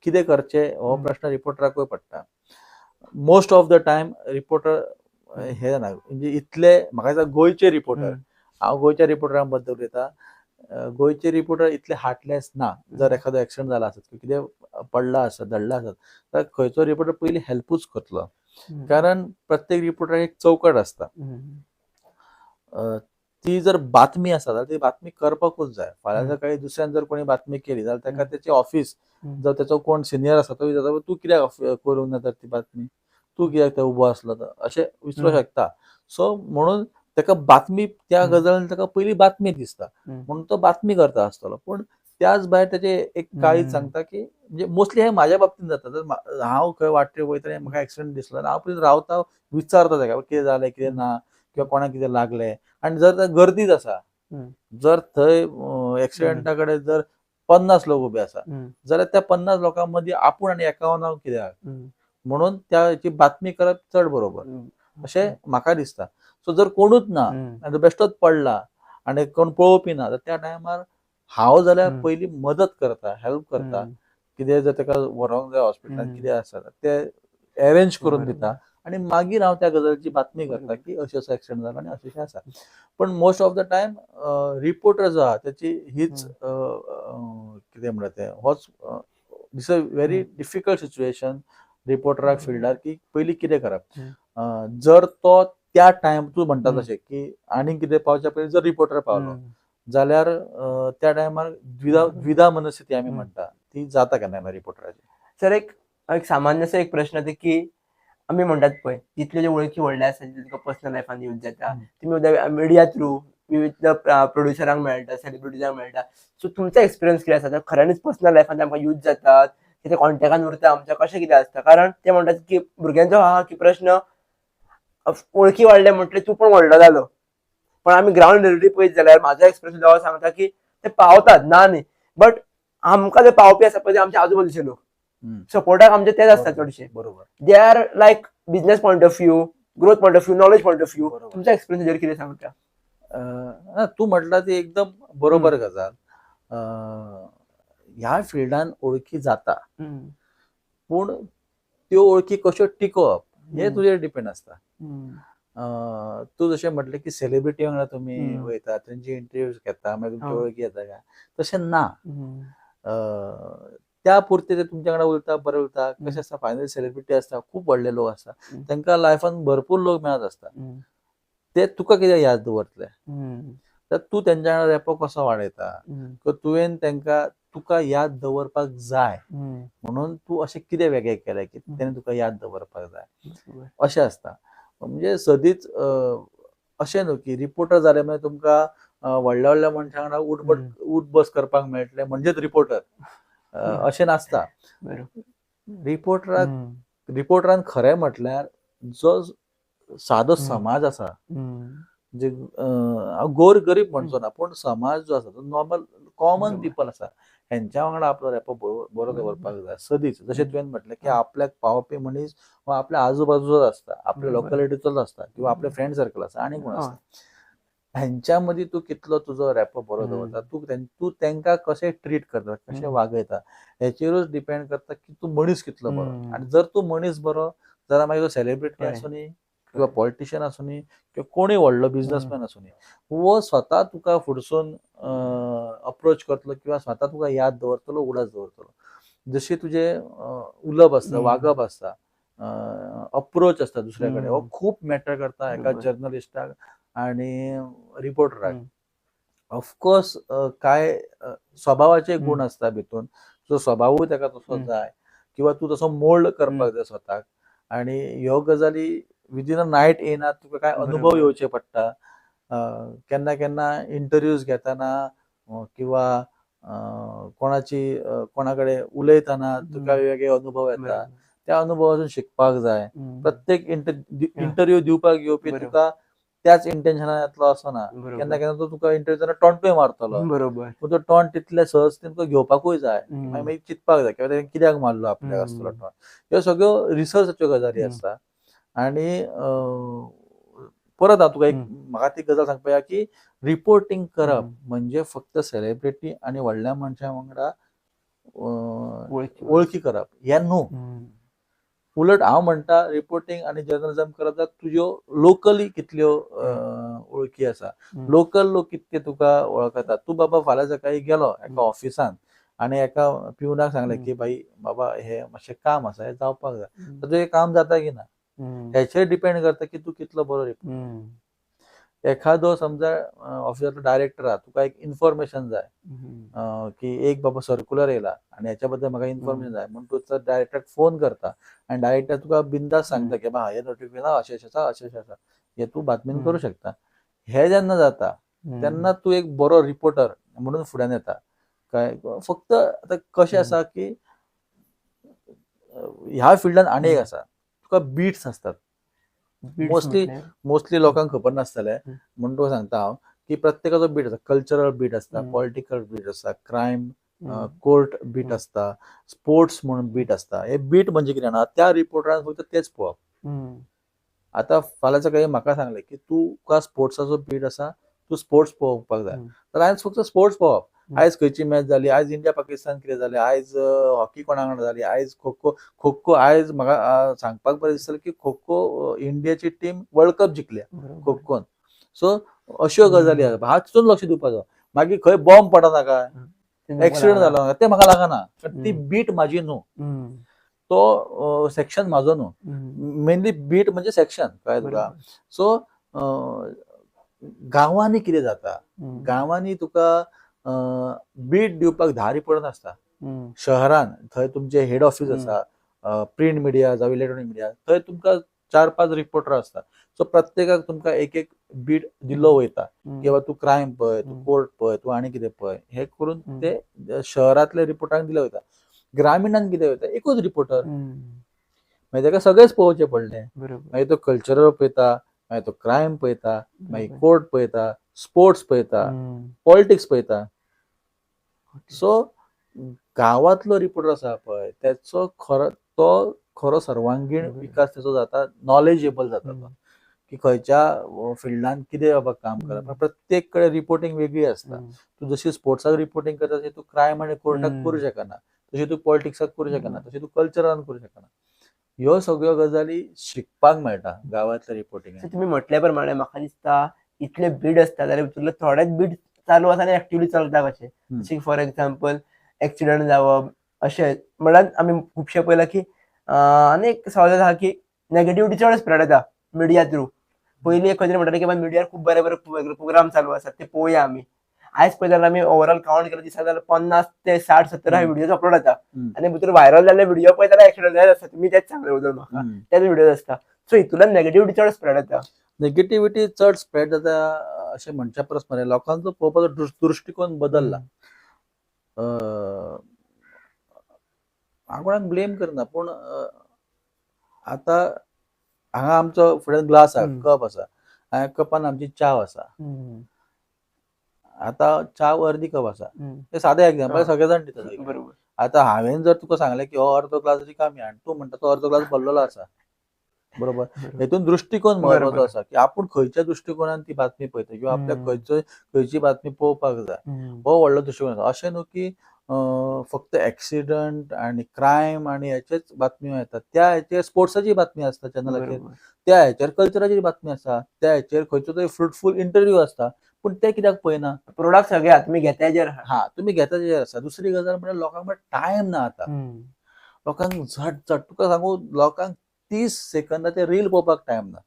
कितें करचें हो प्रश्न रिपोर्टराकूय पडटा. Most of the time reporter हे जाणा म्हणजे इतले म्हाका दिसता गोंयचे रिपोर्टर, हांव गोंयच्या रिपोर्टरां बद्दल उलयतां, गोंयचे रिपोर्टर इतले हार्टलेस ना. जर एखादो एक्सिडंट जाला आसत कितें पडला आसत धडला आसत तर खंयचो रिपोर्टर पयलीं हेल्पूच करतलो. कारण प्रत्येक रिपोर्टराक एक चौकट आसता. ती जर बातमी आसा जाल्यार ती बातमी करपाकूच जाय. फाल्यां सकाळी दुसऱ्यान जर कोणी बातमी केली जाल्यार ताका तेचे ऑफिस जर तेचो कोण सिनियर आसा तो विचारता तूं कित्याक करूंक ना तर ती बातमी, तूं कित्याक थंय उबो आसलो तर अशें विचारूंक शकता. सो म्हणून ताका बातमी त्या गजालीन ताका पयली बातमी दिसता म्हणून तो बातमी करता आसतलो. पूण त्याच भायर तेचे एक काळीज सांगता की म्हणजे मोस्टली हें म्हाज्या बाबतींत जाता. जर हांव खंय वाटेर वयता म्हाका एक्सिडंट दिसलो जाल्यार हांव पयलीं रावता, विचारता ताका कितें जालें कितें ना किंवा कोणाक कितें लागलें. आनी जर थंय गर्दीच आसा, जर थंय एक्सिडेंटा कडेन जर 50 लोक उबे आसा जाल्यार त्या 50 लोकां मदीं आपूण आनी 51 कित्याक, म्हणून त्याची बातमी करप चड बरोबर अशें म्हाका दिसता. सो जर कोणूच ना आनी बेश्टोच पडला आनी कोण पळोवपी ना तर त्या टायमार हांव जाल्यार पयलीं मदत करता, हेल्प करता. कितें जर ताका व्हरोंक जाय हॉस्पिटलांत कितें आसा तें अरेंज करून दिता आनी मागीर हांव त्या गजालीची बातमी करता की अशें असो एक्सिडंट जालो आनी अशें आसा. पण most of the time reporter जो आहा त्याची हीच कितें म्हणटा तें होच this a very difficult situation रिपोर्टराक फिल्डार की पयलीं कितें करप. जर तो त्या टायम तूं म्हणटा तशें की आनीक कितें पावच्या पयलीं जर रिपोर्टर पावलो जाल्यार त्या टायमार द्विधा मनस्थिती आमी म्हणटा ती जाता केन्ना रिपोर्टराची. सर एक सामान्यसो एक प्रश्न येता की आमी म्हणटात पळय जितले जे वळखी व्हडले आसा तुका पर्सनल लायफान यूज जाता तुमी उदक मिडिया थ्रू विविध प्रोड्युसरांक मेळटा, सेलिब्रिटीजांक मेळटा. सो तुमचो एक्सपिरियन्स कितें आसा खऱ्यांनीच पर्सनल लायफान आमकां यूज जातात कितें कॉन्टेक्टान उरता आमच्या कशें कितें आसता. कारण ते म्हणटात की भुरग्यांचो आहा की प्रश्न वळखी वाडले म्हटले तूं पण व्हडलो जालो. पण आमी ग्राउंड रियलिटी पळयत जाल्यार म्हाजो एक्सपिरियन्स हो सांगता की ते पावतात ना न्ही बट आमकां जे पावपी आसा पळय ते आमच्या आजूबाजूचे लोक सपोर्टाक आमचे तेच आसता चडशे. बरोबर. They are like business point of view, growth point of view, knowledge point of view. तुमचा एक्सपिरियन्स हेजेर कितें सांगता? तूं म्हटला ती एकदम बरोबर गजाल. ह्या फिल्डान वळखी जाता पूण त्यो वळखी कश्यो टिकोवप हे तुजेर डिपेंड आसता. तूं जशें म्हटलें की सेलिब्रिटी वांगडा तुमी वयता तेंची इंटरव्यूज घेता मागीर तुमची वळखी जाता काय, तशें ना. त्या पुरते ते तुमच्या वांगडा उलयता बरें उलयता. कशें आसता फायनली सेलिब्रिटी आसता खूब व्हडले लोक आसता तांकां लायफान भरपूर लोक मेळत आसता. ते तुका कित्याक याद दवरतले तर तूं तेंच्या वांगडा रेपो कसो वाडयता तुवें तांकां तुका याद दवरपाक जाय म्हणून तूं अशें कितें वेगळें केलें की तेणें तुका याद दवरपाक जाय अशें आसता. म्हणजे सदींच अशें न्हू की रिपोर्टर जाले मागीर तुमकां व्हडल्या व्हडल्या मनशां वांगडा उठ बस करपाक मेळटलें म्हणजेच रिपोर्टर अशें नासता. रिपोर्टरान खरें म्हटल्यार जो सादो समाज आसा म्हणजे गोर गरीब म्हणचो ना पूण समाज जो आसा तो नॉर्मल कॉमन पिपल आसा हेंच्या वांगडा आपलो रेपो बरो दवरपाक जाय सदींच. जशें तुवें म्हटलें की आपल्याक पावपी मनीस हो आपल्या आजूबाजूचोच आसता, आपल्या लोकॅलिटीचोच आसता किंवा आपले फ्रेंड सर्कल आसा आनी कोण आसता. हेंच्या मदीं तूं कितलो तुजो रेपो बरो दवरता, तूं तांकां कशें ट्रीट करता, कशें वागयता हेचेरूच डिपेंड करता की तूं मनीस कितलो बरो. आनी जर तूं मनीस बरो जाल्यार मागीर तो सेलिब्रिटी आसूनी किंवा पॉलिटिशियन आसूनी किंवा कोणूय व्हडलो बिझनसमॅन आसूनी वो स्वता तुका फुडसून अप्रोच करतलो किंवा स्वता तुका याद दवरतलो, उगडास दवरतलो. जशी तुजें उलोवप आसता, वागप आसता, अप्रोच आसता दुसऱ्या कडेन हो खूब मॅटर करता एका जर्नलिस्टाक आनी रिपोर्टराक. ऑफकोर्स कांय स्वभावाचे गूण आसता भितून जो स्वभावूय ताका तसो जाय किंवा तूं तसो मोल्ड करपाक जाय स्वताक. आनी ह्यो गजाली विदीन अ नायट येयनात, तुका कांय अनुभव येवचे पडटा. केन्ना केन्ना इंटरव्यूज घेतना किंवा कोणा कडेन उलयतना तुका वेगळे अनुभव येता. त्या अनुभवासून शिकपाक जाय. प्रत्येक इंटरव्यू दिवपाक येवपी तुका त्याच इंटेन्शनान येतलो असो ना. केन्ना केन्ना तो तुका इंटरव्यू दितना टॉन्टूय मारतलो पूण तो टॉन्ट तितले सहज तुका घेवपाकूय जाय. मागीर चिंतपाक जाय किंवा तेणें कित्याक मारलो आपल्याक आसतलो टॉन्ट. ह्यो सगळ्यो रिसर्चाच्यो गजाली आसता. आनी परत हांव तुका एक हम्म. म्हाका ती गजाल सांगपाक की रिपोर्टिंग करप हम्म. म्हणजे फक्त सेलिब्रिटी आणि व्हडल्या मनशां वांगडा वळखी. वळखी करप हें न्हू. हम्म. उलट हांव म्हणटा रिपोर्टिंग आनी जर्नलिझम करप जाल्यार तुज्यो लोकली कितल्यो वळखी आसा, हम्म. लोकल लोक कितके तुका वळखता. तूं बाबा फाल्यां सकाळी गेलो एका हम्म. ऑफिसान आनी एका पिवनाक सांगलें हम्म. की भाई बाबा हे मातशें काम आसा, हें जावपाक जाय, हम्म. तर तुजें काम जाता की ना हम्म. हेचेर डिपेंड करता की तूं कितलो बरो रिपोर्ट. हम्म. एखादो समजा ऑफिसाचो डायरेक्टर आहा, तुका एक इन्फॉर्मेशन जाय हम्म. की एक बाबा सर्क्युलर येयला आनी हेच्या बद्दल म्हाका इन्फॉर्मेशन जाय म्हणून तूं डायरेक्टराक फोन करता आनी डायरेक्टर तुका बिंदास सांगता की बा हे नोटिफिकेशन अशें अशें आसा अशें अशें आसा, हें तूं बातमीन करूं शकता. हें जेन्ना जाता तेन्ना तूं एक बरो रिपोर्टर म्हणून फुड्यान येता. काय फक्त आतां कशें आसा की ह्या फिल्डान आनी एक आसा, तुका बीट्स आसतात. मोस्टली लोकांक खबर नासतलें म्हणून तुका सांगता हांव की प्रत्येकाचो बीट आसा. कल्चरल बीट आसता, पॉलिटिकल बीट आसता, क्रायम कोर्ट बीट आसता, स्पोर्ट्स म्हणून बीट आसता. हे बीट म्हणजे कितें जाणा, त्या रिपोर्टरान फक्त तेच पळोवप. आतां फाल्यां सकाळी म्हाका सांगलें की तुका स्पोर्ट्साचो बीट आसा, तूं स्पोर्ट्स पळोवपाक जाय, तर हांवें फक्त स्पोर्ट्स पळोवप. आयज खंयची मॅच जाली, आयज इंडिया पाकिस्तान कितें जालें, आयज हॉकी कोणा वांगडा जाली, आयज खो आयज म्हाका सांगपाक बरें दिसतलें की खो इंडियाची टीम वर्ल्ड कप जिखल्या खोन. सो अश्यो गजाली आसा, हांव तितून लक्ष दिवपाचो. मागीर खंय बॉम्ब पडना काय, एक्सिडेंट जालो तें म्हाका लागना, ती बीट म्हाजी न्हू, तो सेक्शन म्हाजो न्हू. मेनली बीट म्हणजे सेक्शन कळ्ळें तुका. सो गांवांनी कितें जाता, गांवांनी तुका बीट दिवपाक 10 रिपोर्टर नासता. शहरान थंय तुमचें हेड ऑफिस आसा, प्रिंट मिडिया जावं इलेक्ट्रॉनिक मिडिया, थंय तुमकां 4-5 रिपोर्टर आसता. सो प्रत्येकाक तुमकां एक एक बीट दिल्लो वयता की बाबा तूं क्रायम पळय, तूं कोर्ट पळय, तूं आनी कितें पळय, हें करून ते शहरांतल्या रिपोर्टरांक दिलें वयता. ग्रामिणान कितें वयता, एकूच रिपोर्टर, मागीर ताका सगळेंच पळोवचें पडलें. मागीर तो कल्चरल पळयता, मागीर तो क्रायम पळयता, मागीर कोर्ट पळयता, स्पोर्ट्स पळयता, पॉलिटिक्स पळयता. सो गांवांतलो रिपोर्टर आसा पळय त्याचो खरो सर्वांगीण विकास तेचो जाता, नॉलेजेबल जाता तो की खंयच्या फिल्डान कितें बाबा काम करप. प्रत्येक कडेन रिपोर्टिंग वेगळी आसता. तूं जशी स्पोर्ट्साक रिपोर्टिंग करता तशी तूं क्रायम आनी कोर्टाक करूं शकना, तशी तूं पॉलिटिक्साक करूं शकना, तशी तूं कल्चरान करूं शकना. ह्यो सगळ्यो गजाली शिकपाक मेळटा गांवांतल्या रिपोर्टिंगान. तुम्ही म्हटल्या प्रमाणे म्हाका दिसता इतले बीड आसता जाल्यार भितरले थोडेच बीड चालू आसा आनी एक्टिवली चलता कशे. जशें फॉर एक्झाम्पल एक्सिडंट जावप अशें म्हणल्यार आमी खुबशे पळयलां की अनेक सवाल आसा की नेगेटिव्हिटी चड स्प्रेड जाता मिडिया थ्रू. पयलीं एक खंय तरी म्हणटाले की मिडियार खूब बरे बरे प्रोग्राम चालू आसात ते पळोवया आमी. आयज पळयत जाल्यार आमी ओवरऑल काउंट केलो दिसाक जाल्यार 50 ते 60-70 व्हिडिओज अपलोड जाता आनी भितर व्हायरल जाल्ले व्हिडिओ पळयत जाल्यार एक्सिडंट जायत आसता. तुमी तेच सांगले बद्दल म्हाका तेच व्हिडिओज आसता. सो हितूंतल्यान नेगेटिव्हिटी चड स्प्रेड जाता. नेगेटिव्हिटी चड स्प्रेड जाता अशें म्हणच्या परस मरे लोकांचो पळोवपाचो दृश्टिकोन बदलला. हांव कोणाक ब्लेम करना, पूण आतां हांगा आमचो फुड्यान ग्लास आसा, कप आसा, ह्या कपान आमची च्या आसा. आतां च्या अर्दी कप आसा, ते सादें एग्जांपल सगळे जाण दितात. आतां हांवेन जर तुका सांगलें की हो अर्दो ग्लासाची कामी हाड, तूं म्हणटा तो अर्दो ग्लास भरलेलो आसा, बरोबर. हेतून दृश्टिकोन महत्वाचो आसा की आपूण खंयच्या दृश्टिकोनान ती बातमी पळयता किंवा आपल्याक खंयची बातमी पळोवपाक जाय, हो व्हडलो दृश्टिकोन आसा. अशें न्हू की फक्त एक्सिडंट आनी क्रायम आनी हेचेच बातम्यो येतात. त्या हेचेर स्पोर्ट्साची बातमी आसता चॅनलाचेर, त्या हेचेर कल्चराची बातमी आसता, त्या हेचेर खंयचो तरी फ्रुटफूल इंटरव्यू आसता, पूण ते कित्याक पळयना. प्रोडक्ट सगळे तुमी घेता हेजेर तुमी घेता तेजेर आसा. दुसरी गजाल म्हणल्यार लोकांक टायम ना आतां. लोकांक झट तुका सांगू, लोकांक 30 सेकंदाचे रील पळोवपाक टायम ना.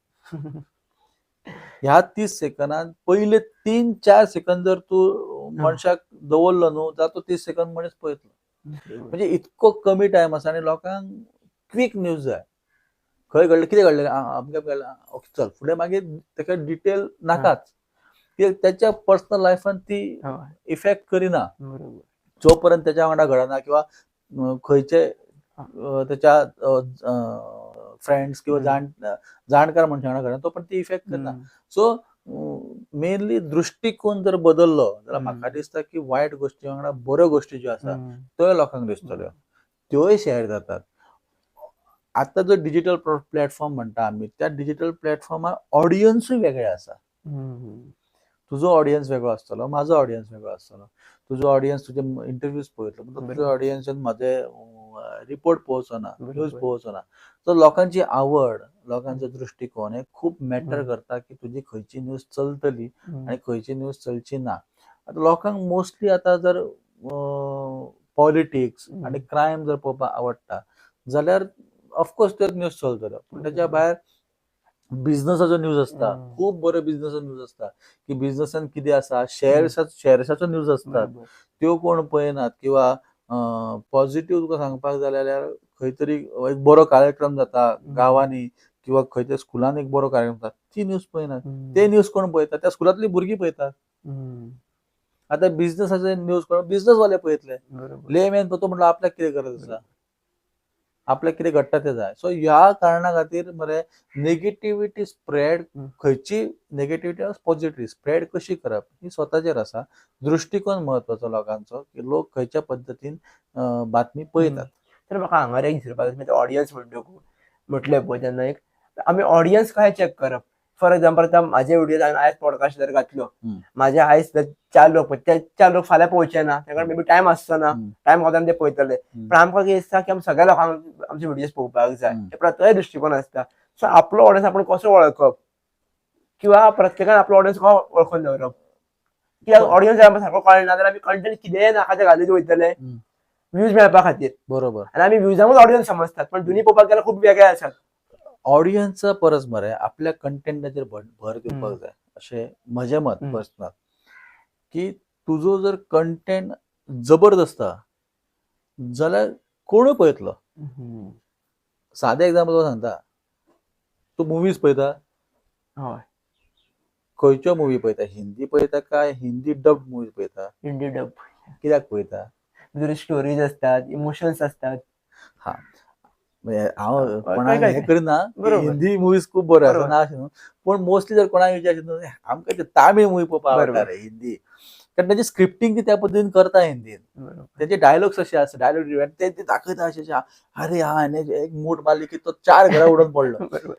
ह्या 30 सेकंदान पयले 3-4 सेकंद जर तूं मनशाक दवरलो न्हू जाल्यार तो 30 सेकंद मनीस पळयतलो. म्हणजे इतको कमी टायम आसा आनी लोकांक क्विक न्यूज जाय. खंय घडलें, कितें घडलें, अमकें घडलें, ओके चल फुडें. मागीर ताका डिटेल नाकाच. त्याच्या पर्सनल लायफान ती इफेक्ट करिना जो पर्यंत त्याच्या वांगडा घडना किंवा खंयचे त्याच्या फ्रेंड्स किंवा जाणकार मनशां वांगडा घडना तो पर्यंत ती इफेक्ट करना. सो मेनली दृश्टिकोन जर बदललो जाल्यार म्हाका दिसता की वायट गोश्टी वांगडा बऱ्यो गोश्टी ज्यो आसा त्यो लोकांक दिसतल्यो, त्योय शेअर जातात. आता जो डिजिटल प्लॅटफॉर्म म्हणता आम्ही, त्या डिजिटल प्लॅटफॉर्मार ऑडियन्सूय वेगळे आसा. तुजो ऑडियन्स वेगळो आसतलो, म्हाजो ऑडियन्स वेगळो आसतलो. तुजो ऑडियन्स तुजे इंटरव्यूज पळयतलो, पण तुजो बरोबर. ऑडियन्सान माझे रिपोर्ट पळोवचोना, न्यूज बरोबर. पळोवचोना. सो लोकांची आवड, लोकांचो दृश्टिकोन हे खूप मॅटर करता की तुजी खंयची न्यूज चलतली आणि खंयची न्यूज चलची ना. आता लोकांक मोस्टली आता जर पॉलिटिक्स आणि क्रायम जर पळोवपाक आवडटा जाल्यार ऑफकोर्स त्यो न्यूज चलतलो. पूण ताच्या भायर बिझनसाचो न्यूज असता, खूप बरो बिझनसाचो न्यूज असता की बिझनसान कितें आसा, शेअर्साचो न्यूज असतात, त्यो कोण पळयनात. किंवा पॉझिटिव्ह तुका सांगपाक जाल्यार खंय तरी एक बरो कार्यक्रम जाता गांवांनी किंवा खंय तरी स्कुलान एक बरो कार्यक्रम जाता, ती न्यूज पळयनात. ते न्यूज कोण पळयता? त्या स्कुलांतली भुरगीं पळयतात. आता बिझनसाचे न्यूज कोण? बिझनसवाले पळयतले. लेमॅन तो म्हणलो आपल्याक कितें गरज आसा, आपल्याक कितें घडटा तें जाय. सो ह्या कारणां खातीर मरे नेगेटिव्हिटी स्प्रेड, खंयची नेगेटिव्हिटी पॉझिटिव्ह स्प्रेड कशी करप ही स्वताचेर आसा. दृश्टिकोन महत्वाचो लोकांचो की लोक खंयच्या पद्दतीन बातमी पळयतात. तर म्हाका हांगा एक विचारपाक ऑडियन्स म्हटले पळय तेन्ना एक आमी ऑडियन्स कशें चॅक करप? फॉर एक्झाम्पल आतां म्हाजे व्हिडिओ हांवें आयज पॉडकास्ट जर घातलो, म्हाजे आयज 4 लोक पळय, ते 4 लोक फाल्यां पळोवचे ना, ताका मे बी टायम आसचो ना, टायम गावता ते पळयतले. पण आमकां कितें दिसता की आमी सगळ्या लोकांक आमचे व्हिडिओज पळोवपाक जाय, हे प्रत्येक दृश्टिकोन आसता. सो आपलो ऑडियन्स आपण कसो वळखप किंवा प्रत्येकान आपलो ऑडियन्स कसो वळखून दवरप? कित्याक ऑडियन्स जर आमकां सारको कळना जाल्यार आमी कंटेंट कितेंय नाका तें घालीत वयतले व्ह्यूज मेळपा खातीर. बरोबर. आनी आमी व्ह्यूजांकूच ऑडियन्स समजतात, पण दोनी पळोवपाक गेल्यार खूब वेगळे आसात. ऑडियन्सचा परस मरे आपल्या कंटेंटाचेर भर दिवपाक जाय अशें म्हजें मत पर्सनल. की तुजो जर कंटेंट जबरदस्त जाल्यार कोणूय पळयतलो. सादें एग्जांपल सांगता, तूं मुवीज पळयता? हय. खंयच्यो मुवी पळयता? हिंदी पळयता काय हिंदी डब्ड मुवी पळयता? हिंदी डब. कित्याक पळयता? भितर स्टोरीज असतात, इमोशन्स असतात. हा, हांव काय कोणाक काय हें काय. करिना, बरोबर. हिंदी मुवीज खूब बऱ्यो आसा बरोबर. ना अशें न्हू. पूण मोस्टली जर कोणाक विचारशीत आमकां ते तामीळ मुवी पळोवपाक आवडटा बरोबर. रे हिंदी. कारण तेजी स्क्रिप्टिंग ती त्या पद्दतीन करता हिंदीन. तेचे डायलॉग्स अशे आसा, डायलॉग ते दाखयता अशें अरे हांवें एक मूड मारली की तो 4 घरा उडोवन पडलो. बरोबर.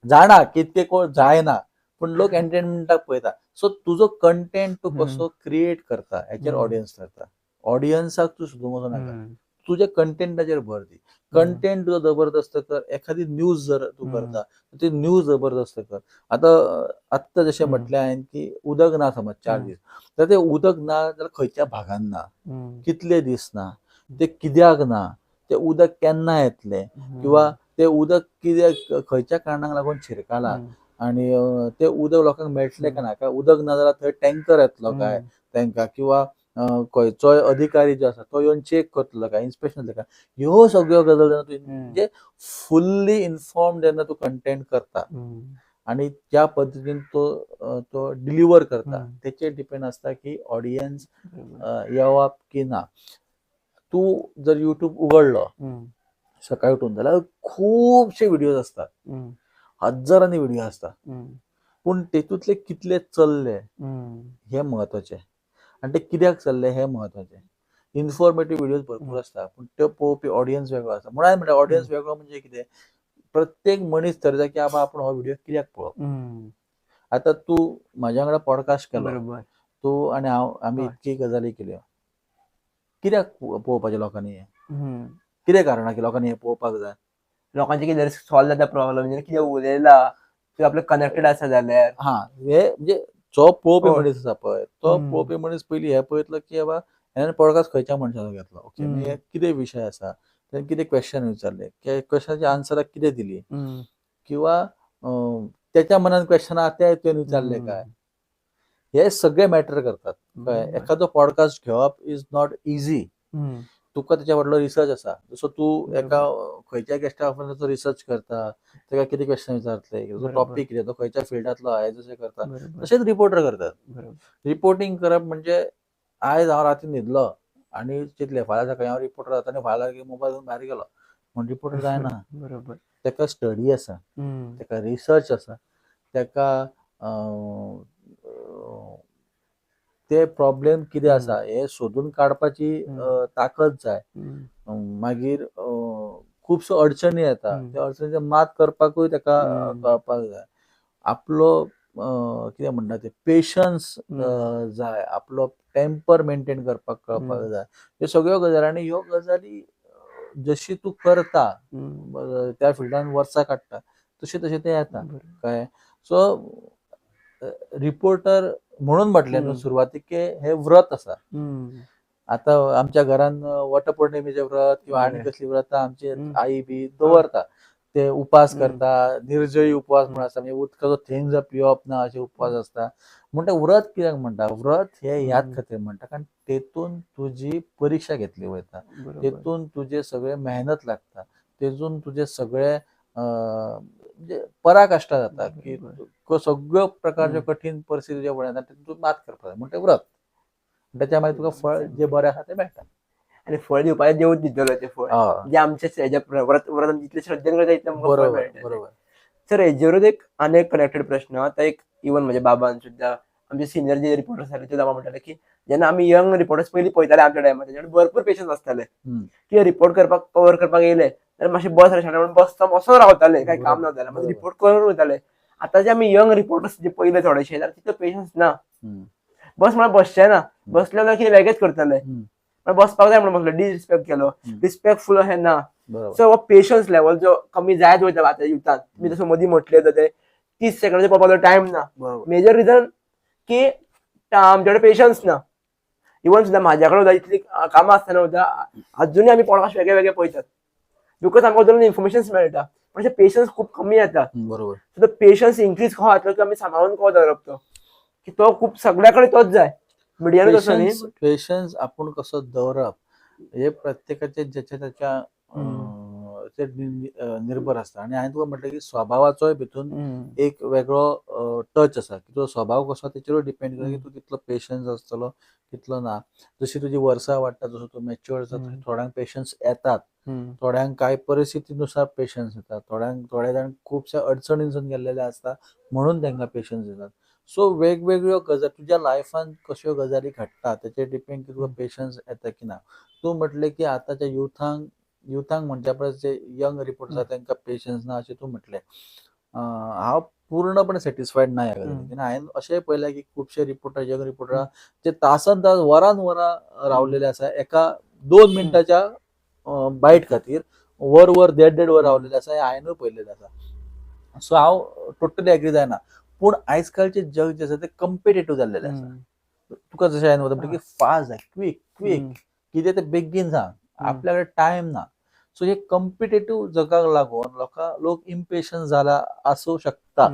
जाणा की ते कोण जायना, पूण लोक एंटरटेनमेंटाक पळयता. सो तुजो कंटेंट तूं कसो क्रिएट करता हेचेर ऑडियन्स ठरता. ऑडियन्साक तूं सोदूंक वचनाका, तुज्या कंटेंटाचेर भर दी. कंटेंट तुजो जबरदस्त कर. एखादी न्यूज जर तूं करता ती न्यूज जबरदस्त कर. आत्ता जशें म्हटलें हांवें की उदक ना समज 4 दीस, तर तें उदक ना जाल्यार खंयच्या भागान ना, कितले दीस ना, ते कित्याक ना, तें उदक केन्ना येतलें, किंवा तें उदक कित्याक खंयच्या कारणाक लागून शिरकालां, आनी तें उदक लोकांक मेळटलें काय ना, काय उदक ना जाल्यार थंय टँकर येतलो काय तांकां, किंवा खंयचोय अधिकारी जो आसा तो येवन चॅक करतलो काय, इन्स्पेक्शन जातलें काय, ह्यो सगळ्यो गजाली जेन्ना तूं म्हणजे फुल्ली इन्फॉर्म्ड जेन्ना तूं कंटेंट करता आणि त्या पद्दतीन तो डिलिव्हर करता, तेचेर डिपेंड आसता की ऑडियन्स येवप की ना. तूं जर युट्यूब उगडलो सकाळी उठून जाल्यार खुबशे व्हिडिओज असतात, हजारांनी व्हिडिओ असतात, पूण तेतूंतले कितले चल्ले हे महत्वाचें, आनी ते कित्याक चल्ले हे महत्वाचें. इन्फॉर्मेटिव्ह व्हिडिओज भरपूर आसता, पूण त्यो पळोवपी ऑडियन्स वेगळो आसा. म्हणान म्हणटा ऑडियन्स वेगळो म्हणजे कितें, प्रत्येक मनीस ठरयता की आबा आपूण हो व्हिडिओ कित्याक पळोवप. आतां तूं म्हाज्या वांगडा पॉडकास्ट केलो, तूं आनी हांव आमी इतकी गजाली केल्यो, कित्याक पळोवपाचें लोकांनी हें? कितें कारणां की लोकांनी हें पळोवपाक जाय? लोकांचे कितें सॉल्व जाता प्रॉब्लेम, म्हणजे कितें उलयला किंवा आपले कनेक्टेड आसा जाल्यार. हे म्हणजे जो पळोवपी मनीस आसा पळय, तो पळोवपी मनीस पयलीं हें पळयतलो की बाबा हेणें पॉडकास्ट खंयच्या मनशाचो घेतलो, ओके, हे कितें विशय आसा, तेणें कितें क्वेश्चन विचारले, क्वेश्चनाची आन्सरां कितें दिली, किंवा तेच्या मनान क्वेश्चन आसा ते तुवें विचारले काय, हे सगळे मॅटर करतात. कळ्ळें? एखादो पॉडकास्ट घेवप इज नॉट इजी. तुका तेच्या फाटलो रिसर्च आसा. जसो तूं एका खंयच्या गेस्टा फाटलो रिसर्च करता, तेका कितें क्वेश्चन विचारतले, जो टॉपीक कितें, तो खंयच्या फिल्डांतलो आहे, जशें करता तशेंच रिपोर्टर करतात. रिपोर्टिंग करप म्हणजे आयज हांव राती न्हिदलो आनी चिंतलें फाल्यां सकाळीं हांव रिपोर्टर जाता आनी फाल्यां सारकें मोबायल घेवन भायर गेलो म्हूण रिपोर्टर जायना. बरोबर. तेका स्टडी आसा, तेका रिसर्च आसा, तेका ते प्रॉब्लेम कितें आसा हे सोदून काडपाची ताकद जाय. मागीर खुबश्यो अडचणी येता त्या अडचणींचेर मात करपाकूय ताका कळपाक जाय. आपलो कितें म्हणटा ते पेशन्स जाय, आपलो टेम्पर मेंटेन करपाक कळपाक जाय. ह्यो सगळ्यो गजाली आनी ह्यो गजाली जशी तूं करता त्या फिल्डान वर्सां काडटा तशें तशें तें येता कळ्ळें. सो रिपोर्टर म्हणून म्हटलें न्हू सुरवातीक हे व्रत आसा. आता आमच्या घरान वटपौर्णिमेचें व्रत किंवा आनी कसली व्रतां आमची आई बी दवरता. ते उपास करता, निर्जळी उपवास म्हणून आसता, म्हणजे उदकाचो थेंब सुद्दां पिवप ना अशे उपवास आसता. म्हणटा व्रत कित्याक म्हणटा? व्रत हे ह्याच खातीर म्हणटा कारण तेतून तुजी परीक्षा घेतली वयता, तेतून तुजे सगळे मेहनत लागता, तेतून तुजे सगळे म्हणजे पराकाष्ठा जाता की सगळ्यो प्रकारच्यो कठीण परिस्थिती ज्यो येता तेतून तूं मात करपाक जाय म्हणटा व्रत. त्याच्या मागीर तुका फळ जे बरें आसा तें मेळटा. आणि फळ दिवपाक देवूच दितलो ते फळ जे आमच्या व्रत जितले श्रद्धेन करता तितलें आमकां फळ मेळटलें. बरोबर. सर हेजेरूच एक आनी एक कनेक्टेड प्रश्न आता एक इवन म्हज्या बाबान सुद्दां आमचे सिनियर जे रिपोर्टर्स आसले ते बाबा म्हणटाले की जेन्ना आमी यंग रिपोर्टर्स पयलीं पळयताले आमच्या टायमार तेजे कडेन भरपूर पेशन्स आसताले की रिपोर्ट करपाक कवर करपाक येयले जाल्यार मातशें बस रे म्हणून बसता बसोन रावताले कांय काम ना जाल्यार मागीर रिपोर्ट करून वयताले. आतां जे आमी यंग रिपोर्टर्स जे पयले थोडेशे जाल्यार तितलो पेशन्स ना. बस म्हळ्यार बसचे ना, बसले जाल्यार कितें वेगळेच करतले. बसपाक जाय म्हणून बसलो, डिसरिस्पेक्ट केलो, रिस्पेक्टफुल अशें ना. सो हो पेशन्स लेवल जो कमी जायत वयता आतां युथान, तुमी जसो मदीं म्हटलें ते 30 सेकंदाचो पळोवपाक टायम ना. मेजर रिजन की आमचे कडेन पेशन्स ना. इवन सुद्दां म्हाज्या कडेन इतली कामां आसतना सुद्दां अजुनूय आमी पॉडकास्ट वेगळे वेगळे पळयतात बिकॉज आमकां अजून इन्फॉर्मेशन मेळटा पण पेशन्स खूब कमी येता. बरोबर. सो तो पेशन्स इन्क्रीज कहो जातलो की आमी सांबाळून कहो दवरप तो की तो खूब सगळ्या कडेन तोच जाय. मिडियानूच असो न्ही. पेशन्स आपूण कसो दवरप हे प्रत्येकाचे ज्याच्या त्याच्या ते निर्भर आसता. आनी हांवें तुका म्हटलें की स्वभावाचोय भितून एक वेगळो टच आसा की तो स्वभाव कसो तेचेरूय डिपेंड करता की तूं कितलो पेशन्स आसतलो कितलो ना. जशी तुजी वर्सां वाडटा जसो तूं मॅच्युअर जाता थोड्यांक पेशन्स येतात, थोड्यांक कांय परिस्थितीनुसार पेशन्स येतात, थोडे जाण खुबश्या अडचणींसून गेल्लेले आसता म्हणून तांकां पेशन्स येतात. सो वेगवेगळ्यो गजाली तुज्या लायफान कश्यो गजाली घडटा तेचेर डिपेंड की तुका पेशन्स येता की ना. तूं म्हटलें की आतांच्या युथांक म्हणच्या परस जे यंग रिपोर्टर्स आसा तांकां पेशन्स ना अशें तूं म्हटलें. हांव पूर्णपणे सॅटिस्फायड ना ह्या गजालीन. हांवें अशेंय पळयलां की खुबशे रिपोर्टर यंग रिपोर्टर जे तासन तास वरान वरां रावलेले आसा एका 2 मिनटाच्या बायट खातीर वर 1.5 वर रावलेले आसा हें हांवेंनूय पळयलेलें आसा. सो हांव टोटली एग्री जायना. पूण आयज कालचे जग जे आसा ते कम्पिटेटिव्ह जाल्लेले आसा. तुका जशें हांवें म्हणलें की फास्ट जाय, क्विक कितें तें बेगीन सांग, आपल्या कडेन टायम ना. सो हे कम्पिटेटिव्ह जगाक लागून लोक इम्पेशन्स जाला आसूं शकता.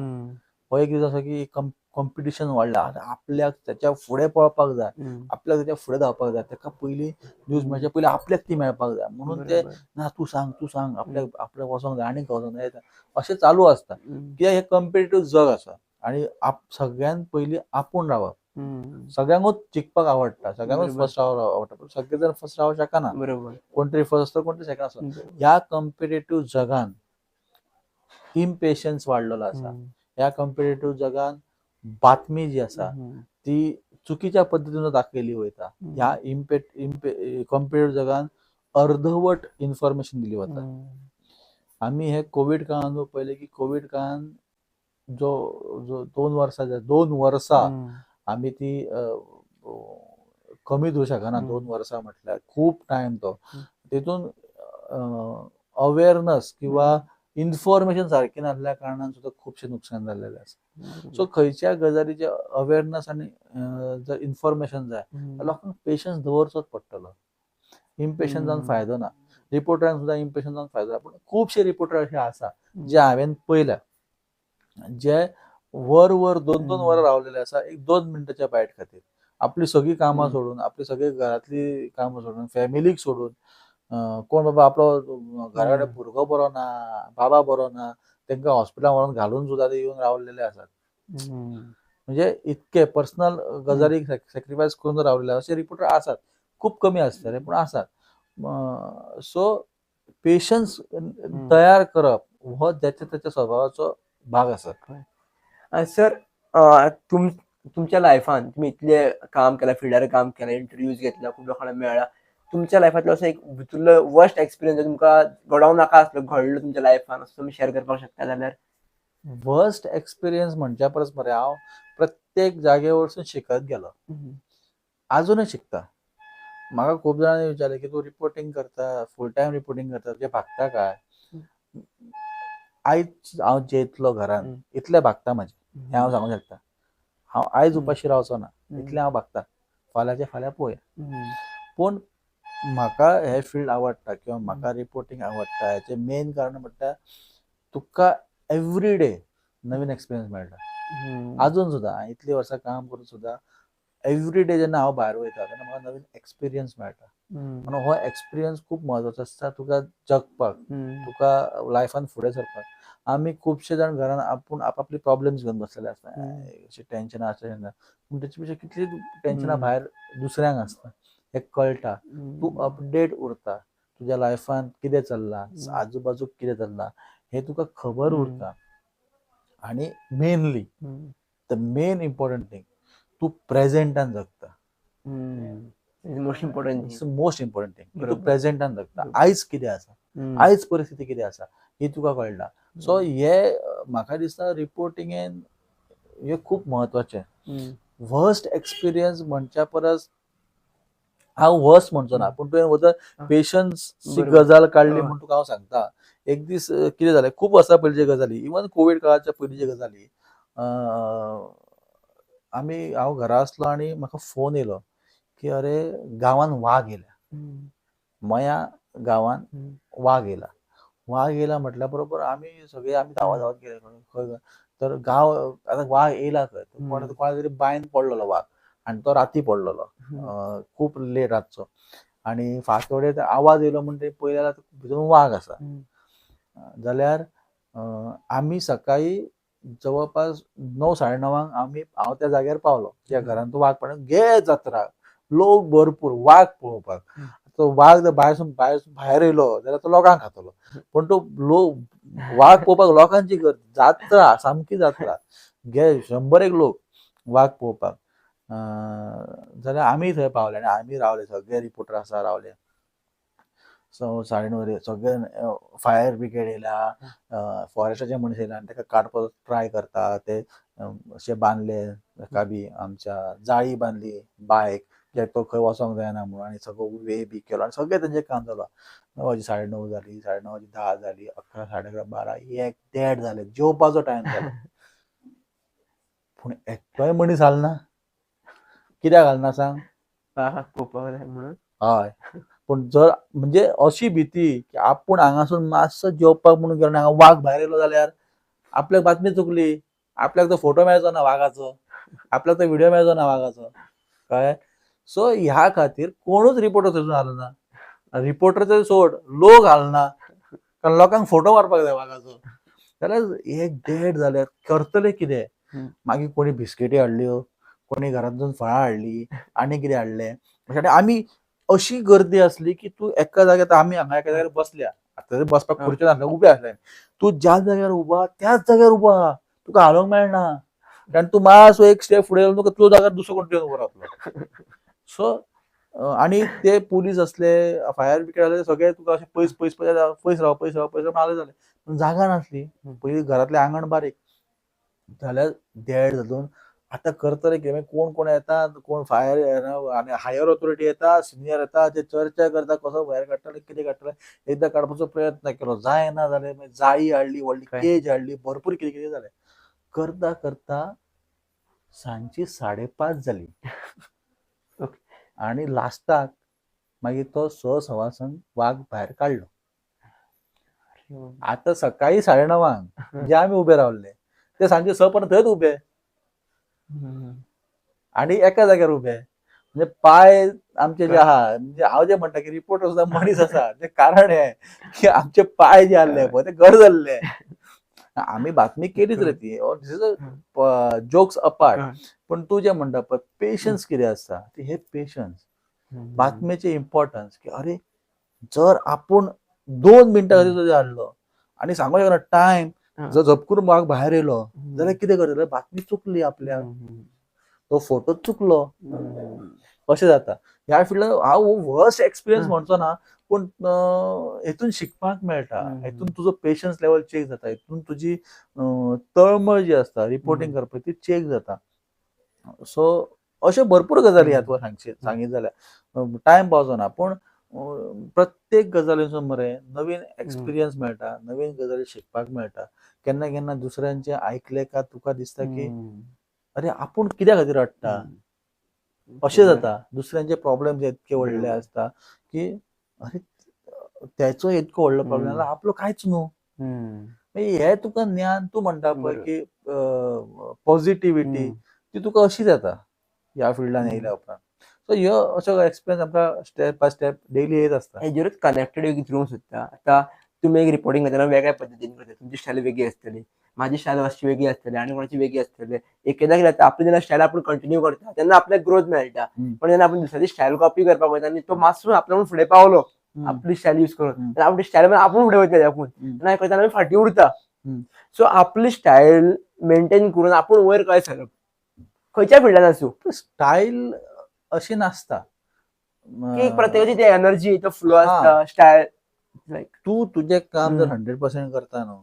हो एक दिवस असो की कॉम्पिटिशन वाडला आपल्याक त्याच्या फुडें पळोवपाक जाय, आपल्याक त्याच्या फुडें धांवपाक जाय, ताका पयलीं न्यूज मेळच्या पयलीं आपल्याक ती मेळपाक जाय म्हणून ते ना तूं सांग आपल्याक वचोंक जाय आनीक वचोंक जाय अशें चालू आसता. कित्याक हे कम्पिटेटिव्ह जग आसा आनी सगळ्यान पयलीं आपूण रावप. सगळ्यांकूच जिखपाक आवडटा, सगळ्यांकूच फर्स्ट रावप आवडटा पूण सगळे जण फर्स्ट रावंक शकना. कोण तरी फर्स्ट आसता कोण तरी सेकंड आसता. ह्या कम्पिटेटिव्ह जगान इम्पेशन्स वाडलेलो आसा. ह्या कम्पिटेटिव्ह जगान बातमी जी आसा ती चुकीच्या पद्दतीन दाखयली वयता. ह्या कम्पिटेटिव्ह जगान अर्धवट इन्फॉर्मेशन दिली वता. आमी हे कोवीड काळान पळयलें की कोवीड काळान जो 2 वर्सां आमी ती कमी धरूं शकना. 2 वर्सां म्हटल्यार खूब टायम तो. तितून अवेअरनेस किंवा इन्फॉर्मेशन सारकी नासल्या कारणान सुद्दां खुबशें नुकसान जाल्लेलें आसा. सो खंयच्या गजालीचे अवेअरनेस आनी जर इन्फॉर्मेशन जाय लोकांक पेशन्स दवरचोच पडटलो. इम्पेशन्स जावन फायदो ना. रिपोर्टरांक सुद्दां इम्पेशन्स जावन फायदो ना. पूण खुबशे रिपोर्टर अशे आसा जे हांवें पळयल्या जे वर 2-2 वरां रावलेले आसा एक 2 मिनटाच्या बायट खातीर. आपली सगळीं कामां सोडून, आपली सगळी घरांतली कामां सोडून, फॅमिलीक सोडून कोण बाबा आपलो घरा कडेन भुरगो बरो ना, बाबा बरो ना, तांकां हॉस्पिटलान व्हरोन घालून सुद्दां ते येवन रावलेले आसात. म्हणजे इतके पर्सनल गजालीक सॅक्रिफायस करून रावलेले अशे रिपोर्टर आसात. खूब कमी आसतले पूण आसात. सो पेशन्स तयार करप हो ज्याच्या त्याच्या स्वभावाचो भाग आसा. सर तुमच्या लायफान तुम्ही इतले काम केला, फिल्डार काम केला, इंटरव्यूज घेतला, खूप लोकांना मेळ्ळा, तुमच्या लायफातलो असं एक भितुरलो वर्स्ट एक्सपिरियन्स तुमकां घडोवंक नाका आसलो घडलो तुमच्या लायफान असो तुम्ही शेअर करपाक शकता जाल्यार? वर्स्ट एक्सपिरियन्स म्हणच्या परस मरे हांव प्रत्येक जागे वरसून शिकत गेलो, अजूनय शिकता. म्हाका खूब जाणांनी विचारलें की तूं रिपोर्टिंग करता, फूल टायम रिपोर्टिंग करता, तुजें भागता काय? आयज हांव जेयतलो घरान इतलें भागता म्हाजें, हें हांव सांगूंक शकता. हांव आयज उपाशी रावचो ना, इतलें हांव भागता. फाल्यांचें फाल्यां पळोवया. पूण म्हाका हे फील्ड आवडटा किंवा म्हाका रिपोर्टिंग आवडटा हेचें मेन कारण म्हणटा तुका एवरी डे नवीन एक्सपिरियन्स मेळटा. अजून सुद्दां हांवें इतलीं वर्सां काम करून सुद्दां एवरी डे जेन्ना हांव भायर वयता तेन्ना म्हाका नवीन एक्सपिरियन्स मेळटा. म्हणून हो एक्सपिरियन्स खूब म्हत्वाचो आसता तुका जगपाक, तुका लायफान फुडें सरपाक. आमी खुबशे जाण घरान आपूण आपआपली प्रॉब्लेम्स घेवन बसलेले आसता, अशीं टेन्शनां आसता, पूण तेचे पेक्षा कितलीं टेन्शनां भायर दुसऱ्यांक आसता हें कळटा. तूं अपडेट उरता, तुज्या लायफान कितें चल्लां, आजू बाजूक कितें चल्लां हें तुका खबर उरता. आनी mainly the main important thing तूं प्रेझेंटान जगता. Most important most important thing तूं बरोबर. प्रेझेंटान जगता. आयज कितें आसा, आयज परिस्थिती कितें आसा ही तुका कळटा. सो हे म्हाका दिसता रिपोर्टिंगेन हे खूब म्हत्वाचें. वर्स्ट एक्सपिरियन्स म्हणच्या परस हांव वर्स्ट म्हणचो ना, पूण तुवें पेशन्सची बरोबर. गजाल काडली म्हूण तुका हांव सांगता. एक दीस कितें जालें, खूब वर्सां पयलींच्यो गजाली, इवन कोवीड काळाच्या पयलींच्यो गजाली. हांव घरा आसलो आनी म्हाका फोन येयलो की अरे गांवान वाग येयल्या, मया गांवान वाग येयला म्हटल्या बरोबर आमी धांवत गेले खंय तर गांव आतां वाग येयला खंय, कोणा तरी बांयन पडलेलो वाग आनी तो राती पडलेलो, खूब लेट रातचो. आनी फांतोडेर आवाज येयलो म्हणटा पळयलें जाल्यार भितून वाग आसा. जाल्यार आमी सकाळी जवळपास 9-9:30 हांव त्या जाग्यार पावलो ज्या घरान तो वाग पडला. गे जात्रा, लोक भरपूर वाग पळोवपाक. तो वाग जर भायर येयलो जाल्यार तो लोकांक खातलो, पूण तो वाग पळोवपाक लोकांची गर्दी, जात्रा सामकी जात्रा. 100 लोक वाग पळोवपाक. जाल्यार आमी थंय पावले आनी आमी रावले, सगळे रिपोर्टर आसा रावले. सो 9:30 सगळे फायर ब्रिगेड येयला, फॉरेस्टाचे मनीस येयला आनी ताका काडपाचो ट्राय करता. ते अशे बांदले ताका बी आमच्या जाळी बांदली बायक, जे तो खंय वचोंक जायना म्हणून, आनी सगळो वे बी केलो आनी सगळें तेंचें काम जालो. 9:30 जाली, 10:30 जाली, 11, 11:30, 12, 1 देड जालें, जेवपाचो टायम जालो. पूण एकटोय मनीस हालना. कित्याक हालना सांग? पळोवपाक जाय म्हणून. हय, पूण जर म्हणजे अशी भीती की आपूण हांगासून मातसो जेवपाक म्हणून गेलो आनी हांगा वाग भायर येयलो जाल्यार आपल्याक बातमी चुकली, आपल्याक तो फोटो मेळचो ना वागाचो, आपल्याक तो व्हिडिओ मेळचो ना वागाचो, कळ्ळें? सो ह्या खातीर कोणूच रिपोर्टर थंयसून हालना. रिपोर्टर तर सोड, लोक हालना, कारण लोकांक फोटो मारपाक जाय वागाचो. जाल्यार एक देड जाल्यार करतले कितें? मागीर कोणी बिस्किटी हाडल्यो, कोणी घरांतून फळां हाडलीं, आनी कितें हाडलें. आनी आमी अशी गर्दी आसली की तूं एका जाग्यार आमी हांगा एका जाग्यार बसल्या, आतां बसपाक खुर्च्यो नासल्यो, उबे आसले. तूं ज्या जाग्यार उबा त्याच जाग्यार उबो आहा, तुका हालोवंक मेळना. कारण तूं मातसो एक स्टेप फुडें गेलो तुका तो जाग्यार दुसरो कोण उबो रावतलो. सो आनी ते पुलीस असले, फायर ब्रिगेड आसले, सगळे तुका अशें पयस राव मागले जालें. पूण जागा नासली. पयलीं घरांतलें आंगण बारीक जाल्यार देड जातून आतां करतले कितें? कोण कोण येता, कोण फायर आनी हायर ऑथॉरिटी येता, सिनियर येता, ते चर्चा करता कसो भायर काडटले, कितें काडटले. एकदां काडपाचो प्रयत्न केलो, जायना जालें. मागीर जाळी हाडली, व्हडली केज हाडली, भरपूर कितें कितें जालें. करता करता सांजची 5:30 जाली. आनी लास्टाक मागीर तो 6:15 वाग भायर काडलो. आतां सकाळी 9:30 जे आमी उबे रावल्ले ते सांजचे 6 पर्यंत थंयच उबे आनी एका जाग्यार उबे. म्हणजे पाय आमचे जे आहा, म्हणजे हांव जे म्हणटा की रिपोर्टर सुद्दां मनीस आसा, ते कारण हें की आमचे पाय जे आसले पळय ते घर जाल्ले. आमी बातमी केलीच रे ती, जोक्स अपार्ट. पण तूं जे म्हणटा पळय पेशन्स कितें आसता, हे पेशन्स बातमेचे इम्पॉर्टन्स की अरे जर आपूण 2 मिनटां खातीर जर हाडलो आनी सांगूंक शकना टायम जर झपकून वाग भायर येयलो जाल्यार कितें करतले? बातमी चुकली आपल्याक, तो फोटो चुकलो. अशें जाता. ह्या फिल्डान हांव वर्स्ट एक्सपिरियन्स हं. म्हणचो ना, पूण हेतून शिकपाक मेळटा. हेतून तुजो पेशन्स लेवल चेक जाता. हेतून तुजी तळमळ जी आसता रिपोर्टिंग करपाची ती चेक जाता. सो अश्यो भरपूर गजाली आहा तुका सांगीत जाल्यार टायम पावचो ना. पूण प्रत्येक गजालीसून मरे नवीन एक्सपिरियन्स मेळटा, नवीन गजाली शिकपाक मेळटा. केन्ना केन्ना दुसऱ्यांचें आयकलें काय तुका दिसता की अरे आपूण कित्या खातीर रडटा? अशें जाता. दुसऱ्यांचे प्रॉब्लेम्स इतके व्हडले आसता की अरे त्याचो इतको व्हडलो प्रॉब्लेम जाल्यार आपलो कांयच न्हू. हे तुका ज्ञान तूं म्हणटा पळय की पॉझिटिव्हिटी ती तुका अशी जाता ह्या फिल्डान येयल्या उपरांत. सो ह्यो अशो एक्सपिरियन्स आमकां स्टेप बाय स्टेप डेली येत आसता. हेजेरूच कनेक्टेड एक विचारूंक सोदता. आतां तुमी एक रिपोर्टिंग करतना वेगळ्या पद्दतीन करता. तुमची स्टायल वेगळी आसतली. माझी स्टायल मातशी वेगळी आसतली आनी कोणाची वेगळी आसतली. एकएकदां कितें जाता आपली जेन्ना स्टायल आपूण कंटिन्यू करता तेन्ना आपल्याक ग्रोथ मेळटा. पण जेन्ना आपूण दुसऱ्याची स्टायल कॉपी करपाक वयता आनी तो मातसो आपल्याकून फुडें पावलो आपली स्टायल यूज करून जाल्यार आपली स्टायल आपूण फुडें वयतले आपूण आनी हें करतना आमी फाटीं उरता. सो आपली स्टायल मेंटेन करून आपूण वयर कशें सरप खंयच्या फिल्डान आसूं. स्टायल अशी नासता. की प्रत्येकाची ती एनर्जी तो फ्लो आसता स्टायल लायक तूं तुजें काम जर 100% करता न्हू,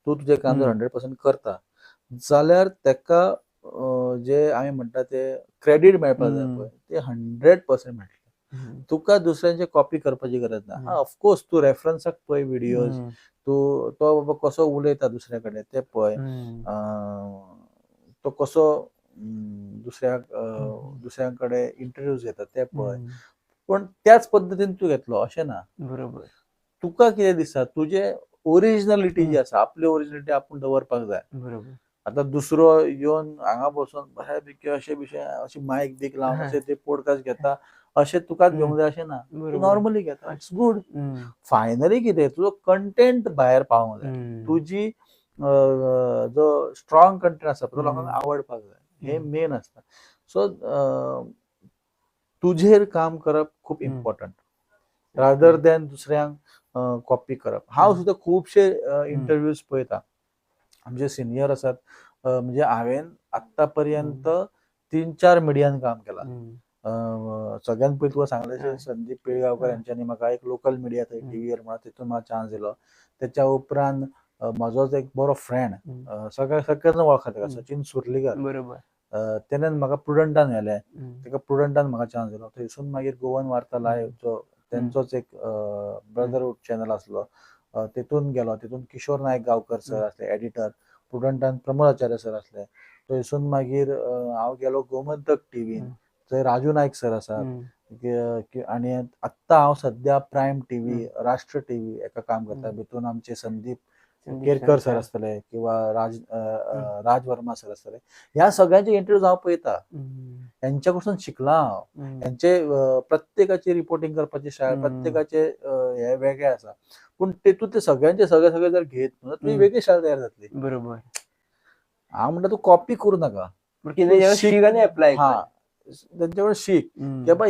तूं तुजें काम जर 100% करता जाल्यार तेका जे आमी म्हणटा ते क्रेडीट मेळपाक जाय पळय ते 100% मेळटलें. तुका दुसऱ्यांचे कॉपी करपाची गरज ना. ऑफकोर्स तूं रेफरन्साक पळय व्हिडियोज, तूं तो बाबा कसो उलयता दुसऱ्या कडेन ते पळय. तो कसो दुसऱ्या कडेन इंटरव्यूज घेता ते पळय. पण त्याच पद्दतीन तूं घेतलो अशें ना. बरोबर. तुका कितें दिसता तुजें ओरिजिनलिटी जी आसा आपली ओरिजिनलिटी आपूण दवरपाक जाय. बरोबर. आतां दुसरो येवन हांगा बसून बऱ्यापैकी अशे विशय अशी मायक बीक लावन अशे ते पॉडकास्ट घेता अशें तुकाच घेवंक जाय अशें ना. तूं नॉर्मली घेता इट्स गूड. फायनली कितें तुजो कंटेंट भायर पावोंक जाय. तुजी जो स्ट्रॉंग कंटेंट आसा तो लोकांक आवडपाक जाय. हें मेन आसता. सो तुजेर काम करप खूब इम्पॉर्टंट रादर दॅन दुसऱ्यांक कॉपी करप. हांव सुद्दां खुबशे इंटरव्यूज पळयता. आमचे सिनियर आसात म्हणजे हांवेन आत्ता पर्यंत 3-4 मिडियान काम केलां. सगळ्यात पयलीं तुका सांगलें संदीप पिळगांवकर यांच्यांनी म्हाका एक लोकल मिडिया थंय टीव्हीर म्हणून तितून म्हाका चान्स दिलो. तेच्या उपरांत म्हाजोच एक बरो फ्रेंड सगळें वळखता तेका सचिन सुर्लीकर. बरोबर. तेणेन म्हाका प्रुडंटान व्हेलें. तेका प्रुडंटान म्हाका चान्स दिलो. थंयसून मागीर गोवन वार्ता लायव्ह जो तेंचोच एक ब्रदरहूड चॅनल आसलो तेतून गेलो. तेतून किशोर नायक गांवकर सर आसले एडिटर. प्रुडंटान प्रमोद आचार्य सर आसले. थंयसून मागीर हांव गेलो गोमंतक टिव्हीन. थंय राजू नायक सर आसात. आनी आत्तां हांव सद्या प्रायम टीव्ही, राष्ट्र टीव्ही हेका काम करता. भितून आमचे संदीप केरकर सर आसतले किंवा राज वर्मा सर आसतले. ह्या सगळ्यांचे इंटरव्यूज हांव पळयता. हेंच्या कडसून शिकलां हांव. हेंचे प्रत्येकाची रिपोर्टिंग करपाची स्टायल प्रत्येकाचे हे वेगळे आसा. पूण तेतून ते सगळ्यांचे सगळे जर घेत न्हू तुजी वेगळी स्टायल तयार जातली. बरोबर. हांव म्हणटा तूं कॉपी करूं नाका. शीक आनी एप्लाय कर. तेंचे कडे शीक की बाबा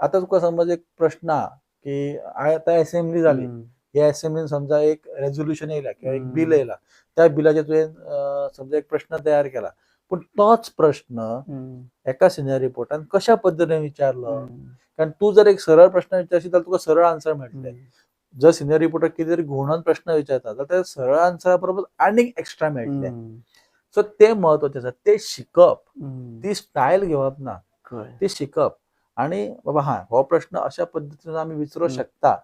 आतां तुका समज एक प्रश्न आहा की आतां असेंब्ली जाली. ह्या असेंब्लीन समजा एक रेझोल्युशन येयला किंवा एक बिल येयला. त्या बिलाचेर तुवें समजा एक प्रश्न तयार केला. पूण तोच प्रश्न एका सिनियर रिपोर्टान कशा पद्दतीन विचारलो. कारण तूं जर एक सरळ प्रश्न विचारशीत जाल्यार तुका सरळ आन्सर मेळटले. जर सिनियर रिपोर्टर कितें तरी घुंवडावन प्रश्न विचारता जाल्यार त्या सरळ आन्सरा बरोबर आनीक एक्स्ट्रा मेळटले. सो ते म्हत्वाचें आसा. ते शिकप. ती स्टायल घेवप ना. ती शिकप. आनी बाबा हो प्रश्न अशा पद्दतीन आमी विचारूं शकता.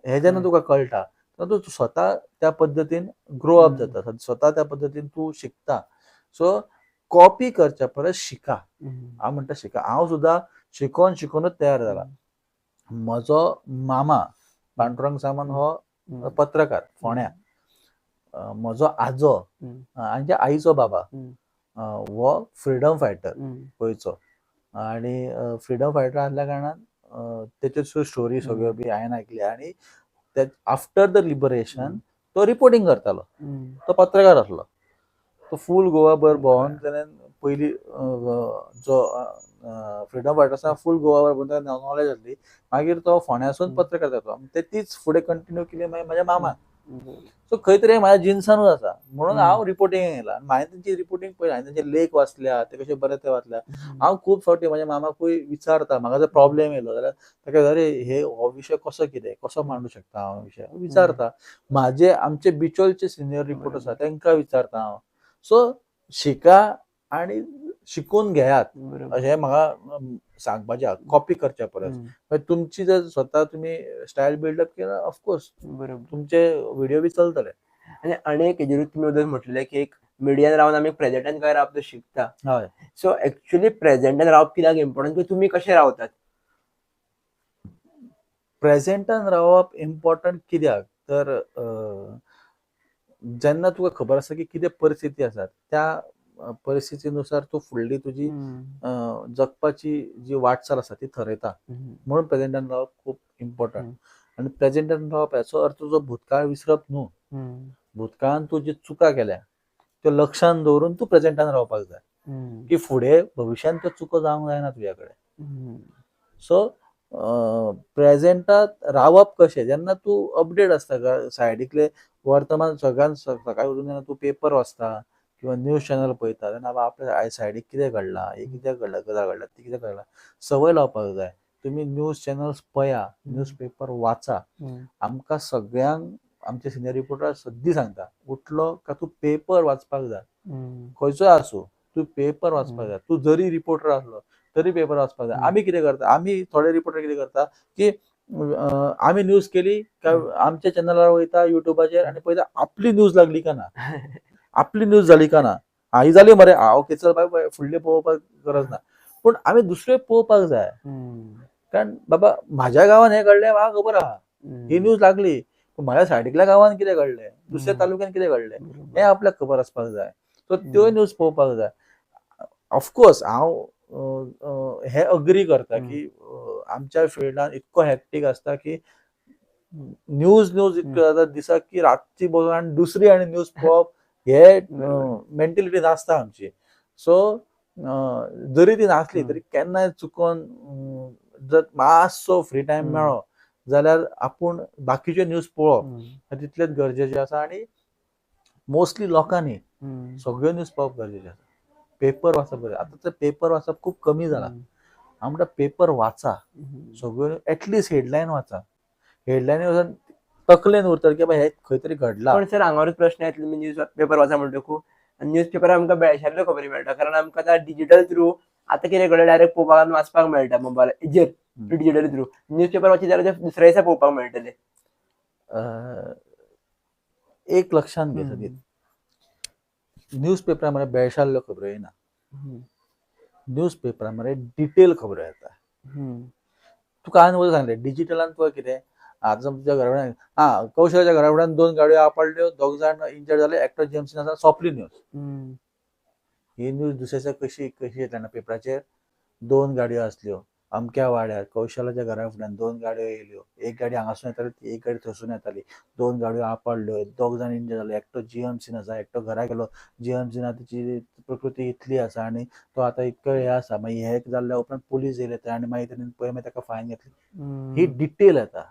हे जेन्ना तुका कळटा तेन्ना तूं स्वता त्या पद्दतीन ग्रो अप जाता. स्वता त्या पद्दतीन तूं शिकता. सो कॉपी करच्या परस शिका. हांव म्हणटा शिका. हांव सुद्दां शिकूनच तयार जाला. म्हजो मामा पांडुरंग सामंत हो पत्रकार फोंड्या. म्हजो आजो आनी आईचो बाबा हो फ्रीडम फायटर गोंयचो. आनी फ्रीडम फायटर आसल्या कारणान तेच्यो स्टोरी सगळ्यो बी हांवें आयकल्या. आनी आफ्टर द लिबरेशन तो रिपोर्टिंग करतालो. तो पत्रकार आसलो. तो फूल गोवा भर भोंवून तेणेन पयलीं जो फ्रीडम फायटर्सां फूल गोवा भर भोंवून नॉलेज जातली. मागीर तो फोंड्यासून पत्रकार जालो. ते तीच फुडें कंटिन्यू केली मागीर म्हाज्या मामान. सो खंय तरी माझ्या जिन्सानूच आसा म्हणून हांव रिपोर्टिंग येयला आनी हांवें तेंची रिपोर्टिंग पळयला, हांवें तेंचे लेख वाचल्या, ते कशे बरे ते वाचल्या. हांव खूब फावटी म्हाज्या मामाकूय विचारता, म्हाका जर प्रॉब्लेम येयलो जाल्यार ताका अरे हे हो विशय कसो कितें, कसो मांडू शकता हांव विशय विचारता. आमचे बिचोलचे सिनियर रिपोर्टर आसा तांकां विचारता हांव. सो शिका आनी शिकून घेयात अशें म्हाका सांगपाचें आहा, कॉपी करच्या परस. तुमची जर स्वता तुमी स्टायल बिल्डअप केला ऑफकोर्स तुमचे व्हिडिओ बी चलतले. आणि एक हेजेरूच तुम्ही उदक म्हटलें की एक मिडियान रावन आमी प्रेझेंटान काय रावप तें शिकता. हय. सो एक्चुअली प्रेझेंटान रावप कित्याक इम्पॉर्टंट, की तुमी कशे रावतात? प्रेझेंटान रावप इम्पॉर्टंट कित्याक तर जेन्ना तुका खबर आसा की कितें परिस्थिती आसा त्या परिस्थितीनुसार तूं फुडली तुजी जगपाची जी वाटचाल आसा ती ठरयता. म्हणून प्रेझेंटान रावप खूब इम्पॉर्टंट. आनी प्रेझेंटान रावप हाचो अर्थ तुजो भूतकाळ विसरप न्हू. भूतकाळान तूं जी चुका केल्या त्यो लक्षांत दवरून तूं प्रेझेंटान रावपाक जाय, की फुडें भविश्यान त्यो चुको जावंक जायना तुज्या कडेन. सो प्रेझेंटात रावप कशें जेन्ना तूं अपडेट आसता सायडीकले वर्तमान सगळ्यान सकाळी उठून जेन्ना तूं पेपर वाचता किंवा न्यूज चॅनल पळयता तेन्ना आपल्या सायडीक कितें घडलां, हे कित्याक घडलां, गजाल घडला ती कित्याक घडलां, संवय लावपाक जाय. तुमी न्यूज चॅनल्स पळया, न्यूज पेपर वाचा. आमकां सगळ्यांक आमचे सिनियर रिपोर्टर सद्दी सांगता उठलो का तूं पेपर वाचपाक जाय. खंयचोय आसूं तूं पेपर वाचपाक जाय. तूं जरी रिपोर्टर आसलो तरी पेपर वाचपाक जाय. आमी कितें करता, आमी थोडे रिपोर्टर कितें करता की आमी न्यूज केली काय आमच्या चॅनलार वयता युट्यूबाचेर आनी पळयता आपली न्यूज लागली का ना, आपली न्यूज जाली का ना, ही जाली मरे ओके चल बाय फुडली पळोवपाक गरज ना. पूण आमी दुसरे पळोवपाक जाय. कारण बाबा म्हाज्या गांवान हें घडलें म्हाका खबर आहा, ही न्यूज लागली. पूण म्हाज्या सायडीकल्या गांवान कितें घडलें, दुसऱ्या तालुक्यान कितें घडलें हें आपल्याक खबर आसपाक जाय. सो त्यो न्यूज पळोवपाक जाय. ऑफकोर्स हांव हे अग्री करता की आमच्या फिल्डान इतको हॅक्टीक आसता की न्यूज इतको जाता दिसाक की रातची बसून आनी दुसरी आनी न्यूज पळोवप हे मेंटेलिटी नासता आमची. सो जरी ती नासली तरी केन्नाय चुकोन जर मातसो फ्री टायम मेळ्ळो जाल्यार आपूण बाकीच्यो न्यूज पळोवप तितलेच गरजेचें आसा. आनी मोस्टली लोकांनी सगळ्यो न्यूज पळोवप गरजेचें आसा. पेपर वाचप गरजेचें. आतां तर पेपर वाचप खूब कमी जाला. हांव म्हणटा पेपर वाचा, सगळ्यो एटलिस्ट हेडलायन वाचा. हेडलायनी वचून तकलेन उरतले की बाबा हे खंय तरी घडला. पण सर हांगारूच प्रश्न येतलो, तुमी न्यूज पेपर वाचा म्हणटकूच न्यूज पेपर आमकां बेळशाल्ल्यो खबरी मेळटा. कारण आमकां आतां डिजिटल थ्रू आतां कितें घडलें डायरेक्ट पळोवपाक आनी वाचपाक मेळटा मोबायलाचेर डिजिटल थ्रू. न्यूज पेपर वाची जाल्यार ते दुसऱ्या दिसा पळोवपाक मेळटले. एक लक्षांत घे सगळी, न्यूज पेपरा मरे बेळशाल्ल्यो खबरो येना. न्यूज पेपरा मरे डिटेल खबरो येता. तुका हांवें वयर सांगलें डिजिटलान तुका कितें आतां तुज्या घरा कडेन कौशल्याच्या घरा कडेन 2 गाडयो आपडल्यो, 2 जाण इंजर्ड जाले, एकटो जेम्सीन आसा, सोंपली न्यूज. ही न्यूज दुसऱ्या दिसा कशी येतली जाणा पेपराचेर 2 गाडयो आसल्यो अमक्या वाड्यार, कौशल्याच्या घरा फुड्यान 2 गाडयो येयल्यो, एक गाडी हांगासून येताली ती एक गाडी थंयसून येताली, 2 गाडयो आपडल्यो, 2 जाण इंजर्ड जाले, एकटो जीएमसीन आसा, एकटो घरा गेलो. जीएमसीन ताची प्रकृती इतली आसा आनी तो आतां इतको हे आसा. मागीर हे जाल्ल्या उपरांत पुलीस येयले आनी मागीर तेणेन पळय मागीर ताका फायन घेतली. ही डिटेल येता.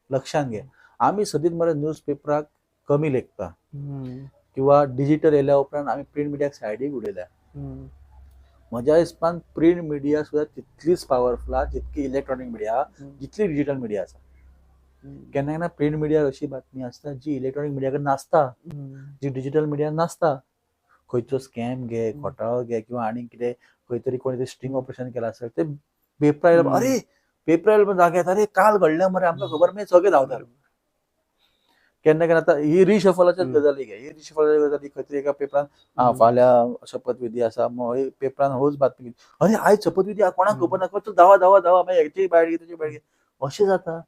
लक्षांत घे. आमी सदीत मरे न्यूज पेपराक कमी लेखता किंवा डिजिटल येयल्या उपरांत आमी प्रिंट मिडियाक सायडीक उडयल्या. म्हज्या हिसपान प्रिंट मिडिया सुद्दां तितलीच पावरफुल आहा जितकी इलेक्ट्रॉनीक मिडिया आहा, जितली डिजिटल मिडिया आसा. केन्ना केन्ना प्रिंट मिडियार अशी बातमी आसता जी इलेक्ट्रॉनीक मिडिया कडेन नासता, जी डिजिटल मिडियान नासता. खंयचो स्कॅम घे, घोटाळो घे किंवा आनी कितें खंय तरी कोणी तरी स्टिंग ऑपरेशन केलां आसता ते पेपर आयले, अरे पेपर आयले जाग्यार अरे काल घडलें मरे आमकां खबर मागीर सगळे धांवता. केन्ना केन्ना आतां ही रिशफलाच्योच गजाली घे. ही रिशफलाच्यो गजाली खंय तरी एका पेपरान फाल्यां शपथविधी आसा, पेपरान होच बातमी अरे आयज शपथविधी आहा कोणाक खबर ना, चल धांवा धांवा धांवा मागीर हेची भायर घे तेची भायर घे अशें जाता.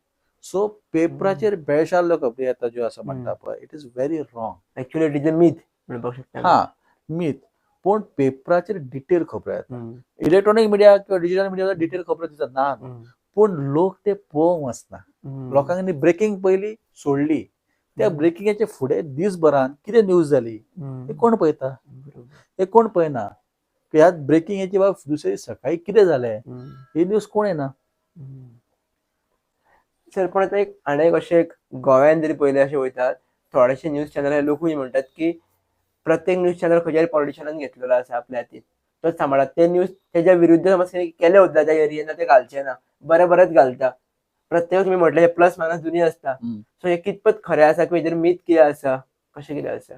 सो पेपराचेर बेळशाल्ल्यो खबरी येता ज्यो आसा म्हणटा पळय it is very wrong. Actually it is a myth म्हणपाक शकता. मीथ. पूण पेपराचेर डिटेल खबरो येता. इलेक्ट्रॉनीक मिडिया किंवा डिजिटल मिडियाचेर डिटेल खबरो दिसता ना, पूण लोक ते पळोवंक वचना. लोकांनी ब्रेकिंग पयली सोडली. त्या ब्रेकिंगाचे फुडें दिसभरान कितें न्यूज जाली हे कोण पळयता, हे कोण पळयना. ह्या ब्रेकिंगेची बाब दुसरे सकाळी कितें जालें ही न्यूज कोण येना. सर पण आतां एक अशें गोंयान जरी पयलें अशें वयतात थोडेशे न्यूज चॅनल लोकूय म्हणतात की प्रत्येक न्यूज चॅनल खंयच्यारी पॉलिटिशियनान घेतलेलो आसा आपल्या हातीन, तोच सांबाळटा. ते न्यूज तेच्या विरुद्ध समज केले सुद्दां त्या एरियेन ते घालचे ना, बरेच घालता. प्रत्येक तुम्ही म्हटले हे प्लस मायनस दुनिया असता. सो हे कितपत खरें आसा किंवा हेजेर मीथ कितें आसा, कशें कितें आसा?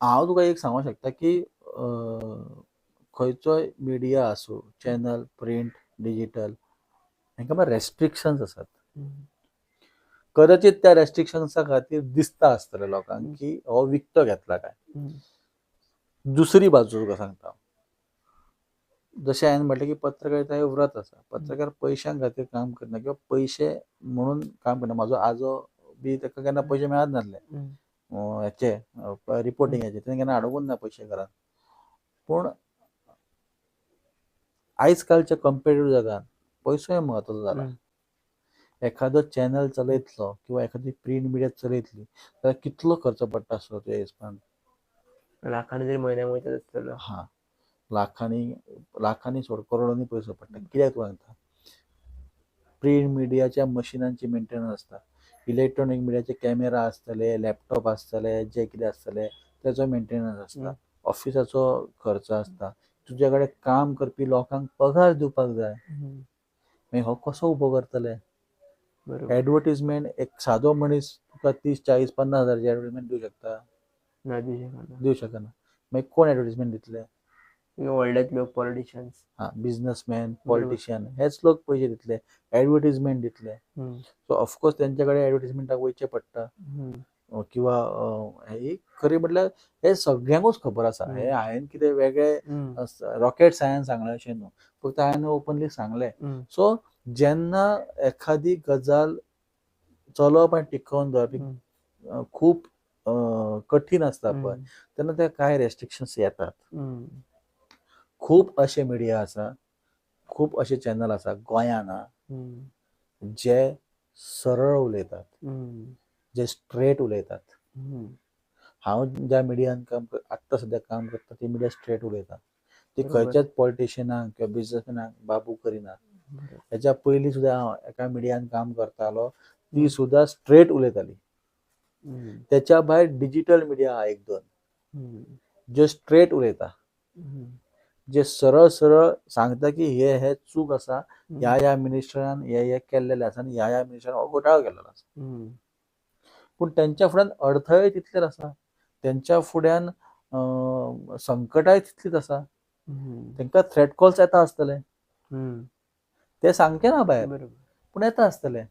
हांव तुका एक सांगूंक शकता की खंयचोय मिडिया आसूं, चॅनल, प्रिंट, डिजिटल, हांकां मात रेस्ट्रिक्शन्स आसात. कदाचित त्या रेस्ट्रिक्शन्सा खातीर दिसता आसतलें लोकांक की हो विकतो घेतला काय. दुसरी बाजू तुका सांगता, जशें हांवें म्हटलें की पत्रकारिता हें व्रत आसा. पत्रकार पयशां खातीर काम करना किंवा पयशे म्हणून काम करना. म्हाजो आजो बी ताका केन्ना पयशे मेळच नासले हेचे रिपोर्टिंगाचे, तेणें केन्ना हाडूंकूच ना पयशे घरांत. पूण आयज कालच्या कंपेरेटिव्ह जगान पयसोय म्हत्वाचो जाला. एखादो चॅनल चलयतलो किंवा एखादी प्रिंट मिडिया चलयतली जाल्यार कितलो खर्च पडटा आसतलो तुज्या हिसपान? लाखांनी तरी म्हयन्याक वयता आसतलो. हां, लाखांनी सोड, करोडांनी पयसो पडटा. कित्याक तूं सांगता? प्रिंट मिडियाच्या मशिनांची मेंटेनन्स आसता, इलेक्ट्रॉनीक मिडियाचे कॅमेरा आसतले, लॅपटॉप आसतले, जे कितें आसतलें तेजो मेंटेनन्स आसता, ऑफिसाचो खर्च आसता, तुज्या कडेन काम करपी लोकांक पगार दिवपाक जाय. मागीर हो कसो उबो करतले? एडवर्टिजमेंट एक सादो मनीस तुका 30-40-50 हजाराची एडवर्टिजमेंट दिवंक शकता? ना दिवंक शकना. दिवंक शकना. मागीर कोण एडवर्टिजमेंट दितले? व्हडलेच लोक, पॉलिटिशियन्स. हां, बिझनसमॅन, पॉलिटिशियन हेच लोक पयशे दितले, एडवर्टिजमेंट दितले. सो ऑफकोर्स तेंच्या कडेन एडवर्टिजमेंटाक वयचें पडटा. किंवा ही खरी म्हटल्यार हे सगळ्यांकूच खबर आसा. हे हांवें कितें वेगळे रॉकेट सायन्स सांगलें अशें न्हू, फक्त हांवें ओपनली सांगलें. सो जेन्ना एखादी गजाल चलप आनी टिकोवन दवरप खूब कठीण आसता पळय, तेन्ना ते कांय रेस्ट्रिक्शन्स येतात. खूब अशे मिडिया आसा, खूब अशे चॅनल आसा गोंयान जे सरळ उलयतात, जे स्ट्रेट उलयतात. हांव ज्या मिडियान आत्तां सद्या काम करता ती मिडिया स्ट्रेट उलयता. ती खंयच्याच पॉलिटिशियनाक किंवा बिझनसमॅनाक बाबू करिना. हेच्या पयलीं सुद्दां हांव एका मिडियान काम करतालो, ती सुद्दां स्ट्रेट उलयताली. तेच्या भायर डिजिटल मिडिया आहा 1-2 जे स्ट्रेट उलयता, जे सरळ सरळ सांगता की हे चूक आसा, ह्या मिनिस्टरान हे केल्लेलें आसा आनी ह्या मिनिस्टरान हो घोटाळो केल्लो आसा. पूण तेंच्या फुड्यान अडथळे तितलेच आसा, तेंच्या फुड्यान संकटाय तितलीच आसा. तेंकां थ्रेट कॉल्स येता आसतले, ते सांगचे ना भायर, पूण येता आसतले.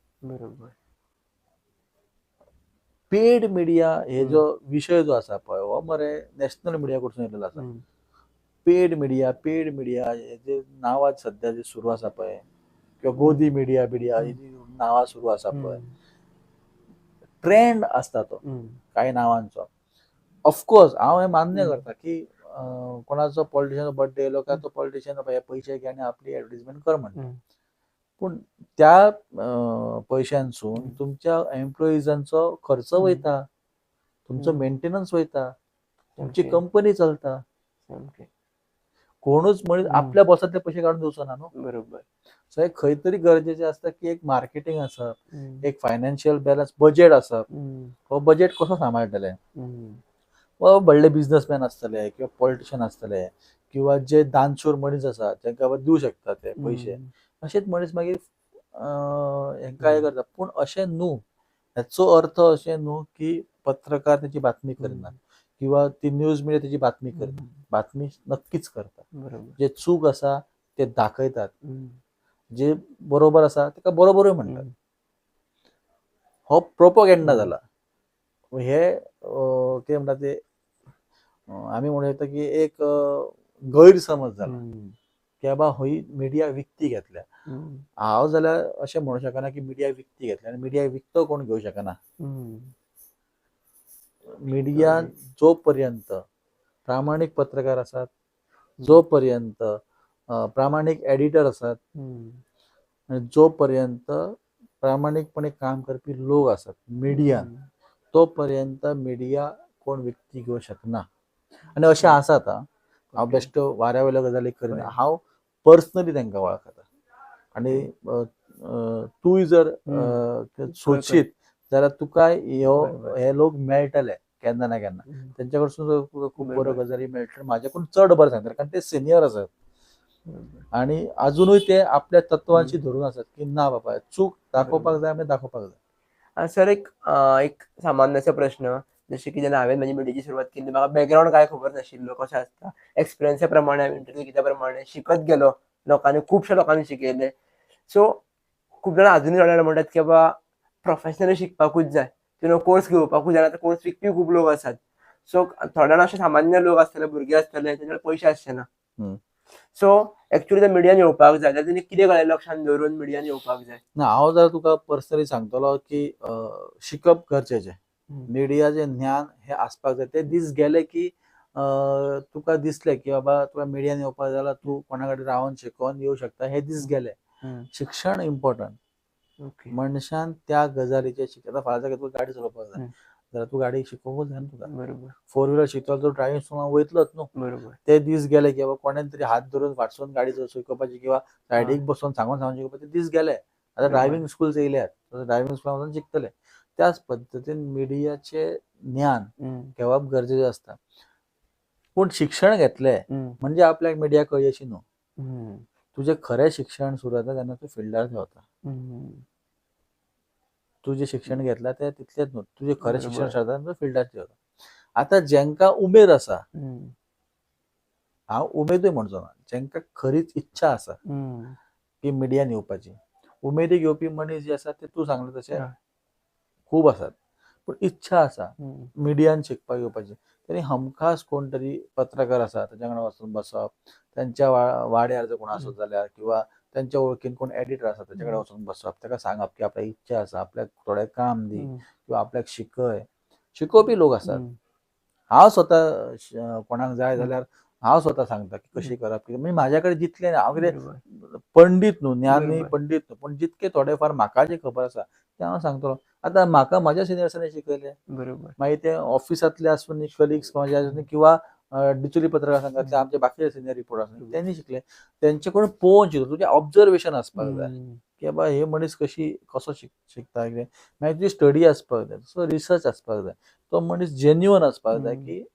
पेड मिडिया हे जो विशय जो आसा पळय हो मरे नॅशनल मिडिया कडसून येयलेलो आसा. पेड मिडिया हे जे नांवां सद्या जे सुरू आसा पळय, किंवा गोदी मिडिया ही जी नांवां सुरू आसा पळय, ट्रेंड आसता तो कांय नांवांचो. ऑफकोर्स हांव हें मान्य करता की कोणाचो पॉलिटिशियनाचो बर्थडे येयलो काय तो पॉलिटिशियन हे पयशे घे आनी आपली एडवर्टिजमेंट कर म्हणटा. पूण त्या पयशांसून तुमच्या एम्प्लॉइजांचो खर्च वयता, तुमचो मेंटेनन्स वयता, तुमची कंपनी चलता. कोणूच मनीस आपल्या बॉसांतले पयशे काडून दिवचो ना न्हू. बरोबर. सो हे खंय तरी गरजेचें आसता की एक मार्केटिंग आसप, एक फायनान्शियल बॅलन्स, बजेट आसप. हो बजेट कसो सांबाळटले? वा व्हडले बिझनसमॅन आसतले किंवा पॉलिटिशियन आसतले किंवा जे दानशूर मनीस आसा तांकां दिवं शकता ते पयशे, अशेच मनीस मागीर हेंकां हें करता. पूण अशें न्हू, हेचो अर्थ अशें न्हू की पत्रकार तेची बातमी करिना किंवा ती न्यूज मिडिया तेची बातमी करिना. बातमी नक्कीच करता. जे चूक आसा ते दाखयतात, जे बरोबर आसा ताका बरोबरूय म्हणटात. हो प्रोपोगेंडा जाला. हे कितें म्हणटा ते आमी म्हणूं येता की एक गैरसमज जाला की बाबा ही मिडिया विकती घेतल्या. हांव जाल्यार अशें म्हणूं शकना की मिडिया विकती घेतल्या, आनी मिडिया विकतो कोण घेवं शकना. मिडिया जो पर्यंत प्रामाणीक पत्रकार आसात, जो पर्यंत प्रामाणीक एडिटर आसात, आनी जो पर्यंत प्रामाणीकपणे काम करपी लोक आसात मिडियान, तो पर्यंत मिडिया कोण विकती घेवं शकना. आनी अशें आसात. हांव बेश्टो वाऱ्या वयल्यो गजाली करिना, हांव पर्सनली तांकां वळखता. आनी तूंय जर सोदशीत जाल्यार तुका ह्यो बरोबर. हे लोक मेळटले केन्ना ना केन्ना. त्यांच्या कडसून तुका खूब बऱ्यो बरोबर. गजाली मेळटल्यो, म्हाज्याकून चड बरें सांगतले, कारण ते सिनियर आसात बरोबर. आणि अजूनय ते आपल्या तत्वांची हम्म. धरून आसात की ना बाबा चूक दाखोवपाक जाय आमी दाखोवपाक जाय. सर एक सामान्यसो प्रश्न, जशें की जेन्ना हांवें म्हजी मिडियाची सुरवात केली, म्हाका बॅकग्राऊंड काय खबर नाशिल्लो कशें आसता. एक्सपिरियन्सा प्रमाणे हांवें इंटरव्यू घेतल्या प्रमाणे शिकत गेलो. खुबश्या लोकांनी शिकयलें. सो खूब जाणां अजूनय थोडे जाणां म्हणटात की बाबा प्रोफेशनली शिकपाकूच जाय. कोर्स घेवपाकूच जाय. आतां कोर्स विकपी खूब लोक आसात. सो थोडे जाणां अशे सामान्य लोक आसतले, भुरगे आसतले, तेंचे कडेन पयशे आसचे ना. हम्म. सो एक्चुअली ते मिडियान येवपाक जाय. जाल्यार तेणी कितें कडेन लक्षांत दवरून मिडियान येवपाक जाय? ना हांव जाल्यार तुका पर्सनली सांगतलो की शिकप गरजेचें. हम्म. मिडियाचें ज्ञान हें आसपाक जाय. ते दीस गेले की तुका दिसलें की बाबा तुका मिडियान येवपाक जाय जाल्यार तूं कोणा कडेन रावन शिकोन येवं शकता. हे दीस गेले. हम्म. शिक्षण इम्पॉर्टंट. ओके. मनशान त्या गजालीचेर आतां फाल्यां जाल्यार तुका गाडी चलोवपाक जाय हम्म. जाल्यार तूं गाडी शिकोवंकूच जाय न्हू तुका. बरोबर. 4 व्हिलर शिकतलो तूं ड्रायव्हिंग स्कुलाक वयतलोच न्हू. बरोबर. ते दीस गेले की बाबा कोणेन तरी हात धरून फाटसून गाडी शिकोवपाची किंवा सायडीक बसून सांगून शिकोवपाचे दीस गेले. आतां बरोबर. Driving schools येयल्यात. ड्रायव्हिंग स्कुलान वचून शिकतले. त्याच पद्दतीन मिडियाचें ज्ञान हम्म. घेवप गरजेचें आसता. पूण शिक्षण घेतलें हम्म. म्हणजे आपल्याक मिडिया कळ्ळी अशी न्हू. हम्म. तुजें खरें शिक्षण सुरू जाता जेन्ना तूं फिल्डार देंवता. हम्म. तूं जें शिक्षण घेतलां तें तितलेंच न्हू. तुजें खरें शिक्षण बरोबर. स्टार्ट जाता तेन्ना तूं फिल्डार देंवता. आतां जेंकां उमेद आसा, हम्म. हांव उमेदूय म्हणचो ना, जेंकां खरीच इच्छा आसा हम्म. की मिडियान येवपाची, उमेदीक येवपी मनीस जे आसात ते तूं सांगले तशे हय. खूब आसात. पूण इच्छा आसा हम्म. मिडियान शिकपाक येवपाची, तेणी हमखास कोण तरी पत्रकार आसा तेंच्या वांगडा वचून बसप, त्यांच्या वाड्यार जर कोण आसत जाल्यार किंवा त्यांच्या वळखीन कोण एडिटर आसा तेच्या कडेन वचून बसप, ताका सांगप की आपल्याक इच्छा आसा, आपल्याक थोडें काम दी हम्म. किंवा आपल्याक शिकय. शिकोवपी लोक आसात. हम्म. हांव स्वता कोणाक जाय हम्म. जाल्यार हांव स्वता सांगता की कशी करप कितें. म्हणजे म्हाज्या कडेन जितलें हांव बरोबर. कितें पंडीत न्हू, ज्ञानी बरोबर. पंडीत न्हू, पूण जितके थोडे फार म्हाका जे खबर आसा तें हांव सांगतलों. आतां म्हाका म्हाज्या सिनियर्सांनी शिकयलें, बरोबर. मागीर ते ऑफिसांतले आसूं कलिग्स म्हाजे आसूं किंवा डिचुली पत्रकार संघातले आमचे बाकीचे सिनियर रिपोर्टर आसूं तेंनी शिकले. तेंचे कडून पळोवन शिकता. तुजें ऑब्जर्वेशन आसपाक जाय हम्म. की बाबा हे मनीस कसो शिकता कितें. मागीर तुजी स्टडी आसपाक जाय, तसो रिसर्च आसपाक जाय, तो मनीस जेन्युअन आसपाक जाय हम्म. की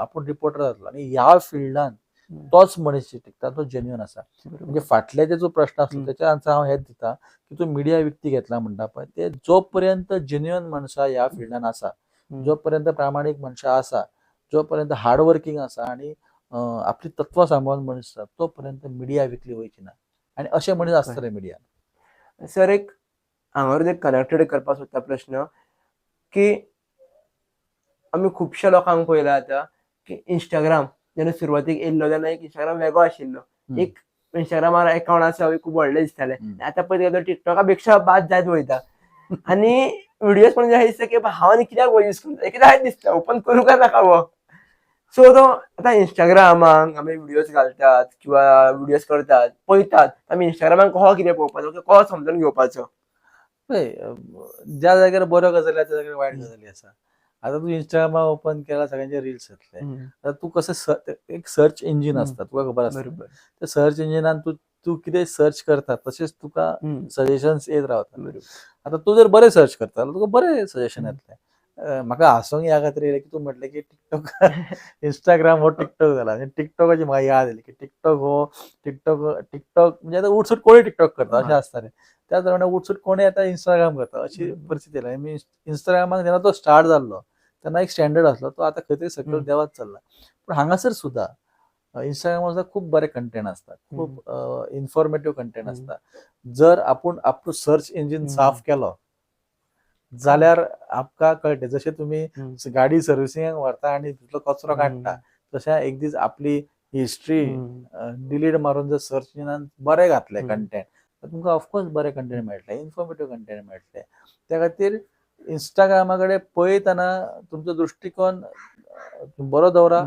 आपूण रिपोर्टर जातलो आनी ह्या फिल्डान हम्म. तोच मनीस शिकता तो जेन्युअन आसा. म्हणजे बरोबर. फाटले जे जो प्रश्न आसलो हम्म. तेच्या आन्सर हांव हेच दिता की तूं मिडिया विकती घेतला म्हणटा पळय ते जो पर्यंत जेन्युअन मनशां ह्या फिल्डान आसा, जो पर्यंत प्रामाणीक मनशां आसा, जो पर्यंत हार्ड वर्किंग आसा आनी आपली तत्वां सांबाळून मनीस आसा तो पर्यंत मिडिया विकली वयची ना. आनी अशे मनीस आसतले मिडियान. सर हांगावर एक कनेक्टेड करपाक सोदता प्रश्न की आमी खुबश्या लोकांक पळयला आतां की इंस्टाग्राम जेन्ना सुरवातीक येयल्लो तेन्ना एक इंस्टाग्राम वेगळो आशिल्लो. एक इंस्टाग्रामार अकाउंट आसा खूब व्हडले दिसताले. आतां पळयत गेल्यार टिकटॉका पेक्षा बाद जायत वयता. आनी व्हिडिओज पळोवन अशें दिसता की हांव आनी कित्याक हो यूज करता, कित्याक दिसता ओपन करूं काय नाका हो. सो तो आतां इंस्टाग्रामाक आमी व्हिडिओज घालतात किंवा व्हिडिओज करतात, पळयतात. आमी इंस्टाग्रामाक कसो कितें पळोवपाचो, कसो समजून घेवपाचो? पळय ज्या जाग्यार बऱ्यो गजाली आसा त्या जाग्यार वायट गजाली आसा. आतां तूं इंस्टाग्राम ओपन केला सगळ्यांचे रील्स येतले. आतां तूं कसं एक सर्च इंजीन आसता तुका खबर आसता. बरोबर. त्या सर्च इंजिनान तूं कितें सर्च करता तशेंच तुका सजेशन्स येत रावता. बरोबर. आतां तूं जर बरें सर्च करता जाल्यार तुका बरें सजेशन येतलें. म्हाका हांसूंक ह्या खातीर येयलें की तूं म्हटलें की टिकटॉक इंस्टाग्राम हो टिकटॉक जाला आनी टिकटॉकाची म्हाका याद येयली की टिकटॉक म्हणजे आतां उठसूट कोणूय टिकटॉक करता अशें आसता न्ही. त्याच प्रमाणे उठसूट कोणूय आतां इंस्टाग्राम करता अशी परिस्थिती आयल्या. आमी इंस्टाग्रामाक जेन्ना तो स्टार्ट जाल्लो तेन्ना एक स्टँडर्ड आसलो, तो आतां खंय तरी सकयल देंवत चल्ला. पूण हांगासर सुद्दां इंस्टाग्रामार सुद्दां खूब बरें कंटेंट आसता, खूब इन्फॉर्मेटिव्ह कंटेंट आसता. जर आपूण आपलो सर्च इंजीन साफ केलो जाल्यार आमकां कळटलें. जशें तुमी गाडी सर्विसिंगाक व्हरता आनी तितलो कचरो काडटा, तशें एक दीस आपली हिस्ट्री डिलीट मारून जर सर्च इंजिनान बरें घातलें कंटेंट तुमकां ऑफकोर्स बरें कंटेंट मेळटलें, इन्फॉर्मेटिव्ह कंटेंट मेळटलें. त्या खातीर इंस्टाग्रामा कडेन पळयतना तुमचो दृश्टीकोन बरो दवरा,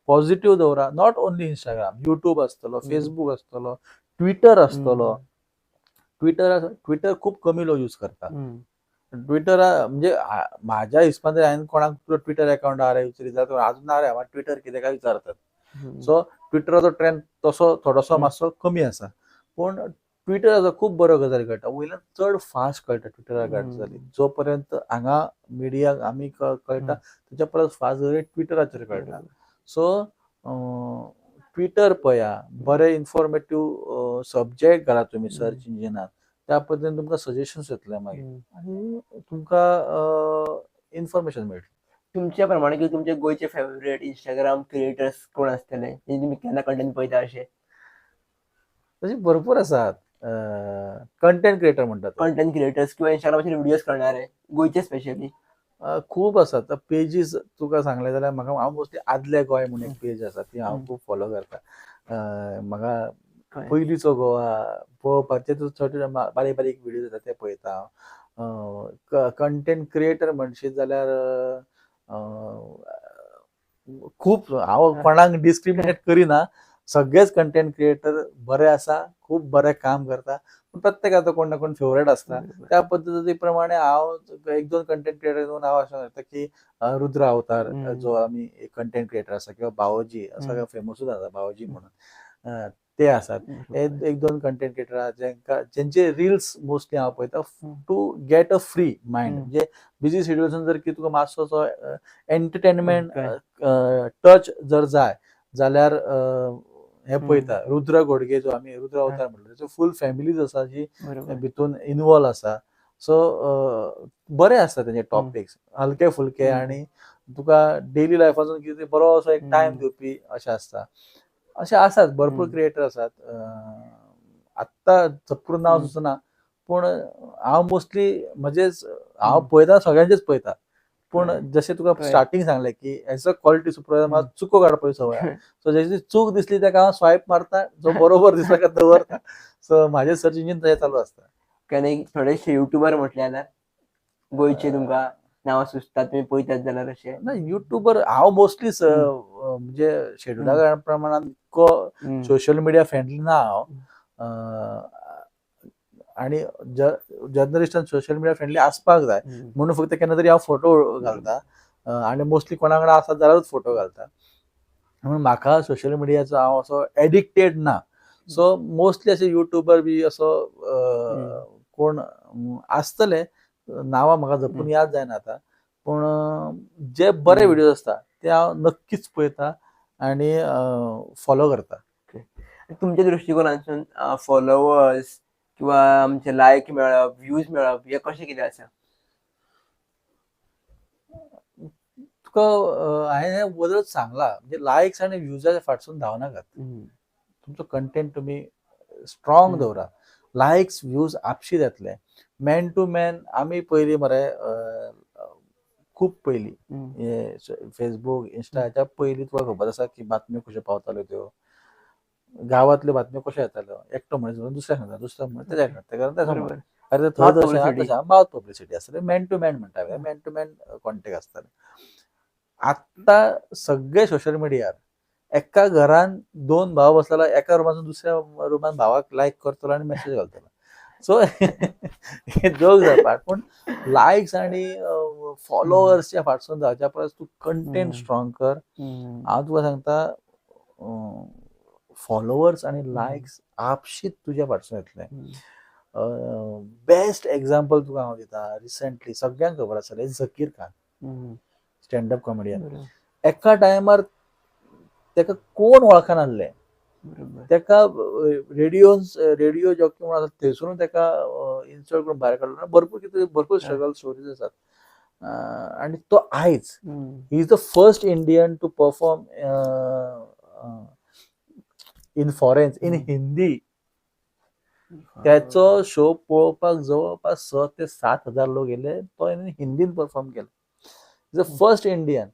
पॉझिटिव्ह दवरा. नॉट ओन्ली इंस्टाग्राम, युट्यूब आसतलो, फेसबूक आसतलो, ट्विटर आसतलो. ट्विटर खूब कमी लोक यूज करता. ट्विटर म्हणजे म्हाज्या हिसपान जर हांवें कोणाक तुजो ट्विटर अकाउंट आहा रे विचारीत अजून ना रे म्हाका ट्विटर कितें काय विचारतात. सो ट्विटराचो ट्रेंड तसो थोडोसो मातसो कमी आसा. पूण ट्विटराचो खूब बरो गजाली कळटा, वयल्यान चड फास्ट कळटा ट्विटरार गजाली. जोपर्यंत हांगा मिडियाक आमी कळटा तेच्या परस फास्ट गजाली ट्विटराचेर कळटा. सो ट्विटर पळया, बरे इन्फॉर्मेटिव्ह सब्जेक्ट घाला तुमी सर्च इंजिनात, त्या पद्दतीन तुमकां सजेशन्स येतले मागीर आनी तुमकां इन्फॉर्मेशन मेळटली. तुमच्या प्रमाणे की तुमचे गोयचे फेवरेट इंस्टाग्राम क्रिएटर्स कोण आसतले जे तुमी केन्ना कंटेंट पळयता अशे? तशी भरपूर आसात कंटेंट क्रिएटर म्हणटात. कंटेंट क्रिएटर्स किंवा इंस्टाग्रामाचेर व्हिडिओज करणारे गोयचे स्पेशली खूब आसात पेजीस. तुका सांगले जाल्यार म्हाका हांव मोस्टली आदले गोंय म्हणून एक पेज आसा ती हांव खूब फॉलो करता. म्हाका पयलींचो गोवा पळोवपाचे छोटे बारीक बारीक व्हिडिओ येता ते पळयता हांव. कंटेंट क्रिएटर म्हणशीत जाल्यार खूब हांव कोणाक डिस्क्रिमिनेट करिना. सगळेच कंटेंट क्रिएटर बरे आसा, खूब बरें काम करता. पूण प्रत्येकाचो कोण ना कोण फेवरेट आसता. त्या पद्दती प्रमाणे हांव एक दोन कंटेंट क्रिएटर म्हणून हांव अशें करता की रुद्र अवतार जो आमी कंटेंट क्रिएटर आसा किंवा बावोजी सगळ्याक फेमसूच आसा बावोजी म्हणून ते आसात. एक दोन कंटेंट क्रिएटर आहा जेंचे रिल्स मोस्टली हांव पळयता to get a free mind. म्हणजे बिजी शेड्युल्सान जर की तुका मातसो असो एंटरटेनमेंट टच जर जाय जाल्यार हे पळयता. रुद्र घोडगे जो आमी रुद्र अवतार म्हणटा त्याची फूल फॅमिलीज आसा जी भितून इन्वॉल्व आसा. सो बरे आसता तेंचे टॉपिक्स हलके फुलके आनी तुका डेली लायफासून कितें बरो असो एक टायम दिवपी अशें आसता. अशे आसात भरपूर क्रिएटर आसात. आत्ता चपकरून नांव सुचना पूण हांव मोस्टली म्हणजेच हांव पळयता सगळ्यांचेच पळयता. पूण जशें तुका स्टार्टींग सांगलें की एज अ क्वॉलिटी सुपरवायझर म्हाका चुको काडपाची संवय आहा. सो जशी चूक दिसली ताका हांव स्वायप मारता, जो बरोबर दिसला काय दवरता. सो म्हाजें सर्च इंजीन तशें चालू आसता. केन्ना थोडेशे युट्यूबर म्हटले जाल्यार गोयचे तुमकां नांव सुचतात तुमी पळयतात जाल्यार अशे? ना युट्यूबर हांव मोस्टली म्हणजे शेड्युला प्रमाणान इतको सोशल मिडिया फ्रेंडली ना हांव. आनी जर्नलिस्टान सोशल मिडिया फ्रेंडली आसपाक जाय म्हणून फक्त केन्ना तरी हांव फोटो घालता आनी मोस्टली कोणा कडेन आसा जाल्यारूच फोटो घालता. म्हणून म्हाका सोशल मिडियाचो हांव असो एडिक्टेड ना. सो मोस्टली अशे युट्यूबर बी असो कोण आसतले, नांवां म्हाका जपून याद जायना आतां. पूण जे बरे व्हिडिओ आसता ते हांव नक्कीच पळयता आनी फॉलो करता. तुमच्या दृश्टिकोनांतसून फॉलोवर्स किंवा आमचे लायक मेळप व्ह्यूज मेळप हे कशें कितें आसा? तुका हांवें हें वदळच सांगलां म्हणजे लायक्स आनी व्ह्यूजाच्या फाटसून धांवनाकात. तुमचो कंटेंट तुमी स्ट्रॉंग दवरा. लायक्स व्ह्यूज आपशींच येतले. मॅन टू मॅन आमी पयलीं मरे खूब पयलीं फेसबूक इंस्टा हेच्या पयलीं तुका खबर आसा की बातम्यो कश्यो पावताल्यो त्यो. गांवांतल्यो बातम्यो कश्यो येताल्यो एकटो मनीस दुसऱ्याक सांगता दुसरो मनीस तेज्याक सांगता अरे थंय तशें मावथ पब्लिसिटी आसतलें. मॅन टू मॅन म्हणटा मॅन टू मॅन कॉन्टेक्ट आसताले. आत्तां सगळे सोशल मिडियार एका घरान दोन भाव बसलेला एका रुमासून दुसऱ्या रुमान भावाक लायक करतलो आनी मेसेज घालतलो. सो हे जोक जावपाक पूण लायक्स आनी फॉलोवर्सच्या फाटसून धांवच्या परस तूं कंटेंट स्ट्रॉंग कर. हांव तुका सांगता फॉलोवर्स आनी लायक्स आपशींच तुज्या फाटसून येतले. बेस्ट एक्झाम्पल तुका हांव दिता. रिसंटली सगळ्यांक खबर आसतलें झकीर खान स्टँडअप कॉमेडियन. एका टायमार तेका कोण वळखनासले. तेका रेडिओ जॉकी म्हणून आसा थंयसरून तेका इन्सल्ट करून भायर काडलो. भरपूर स्ट्रगल स्टोरीज आसात. आनी तो आयज he is the first Indian to perform in foreigns in Hindi. त्याचो शो पळोवपाक जवळपास 6,000 ते 7,000 लोक येयले. तो हिंदीन परफॉर्म केलो. Is the first Indian.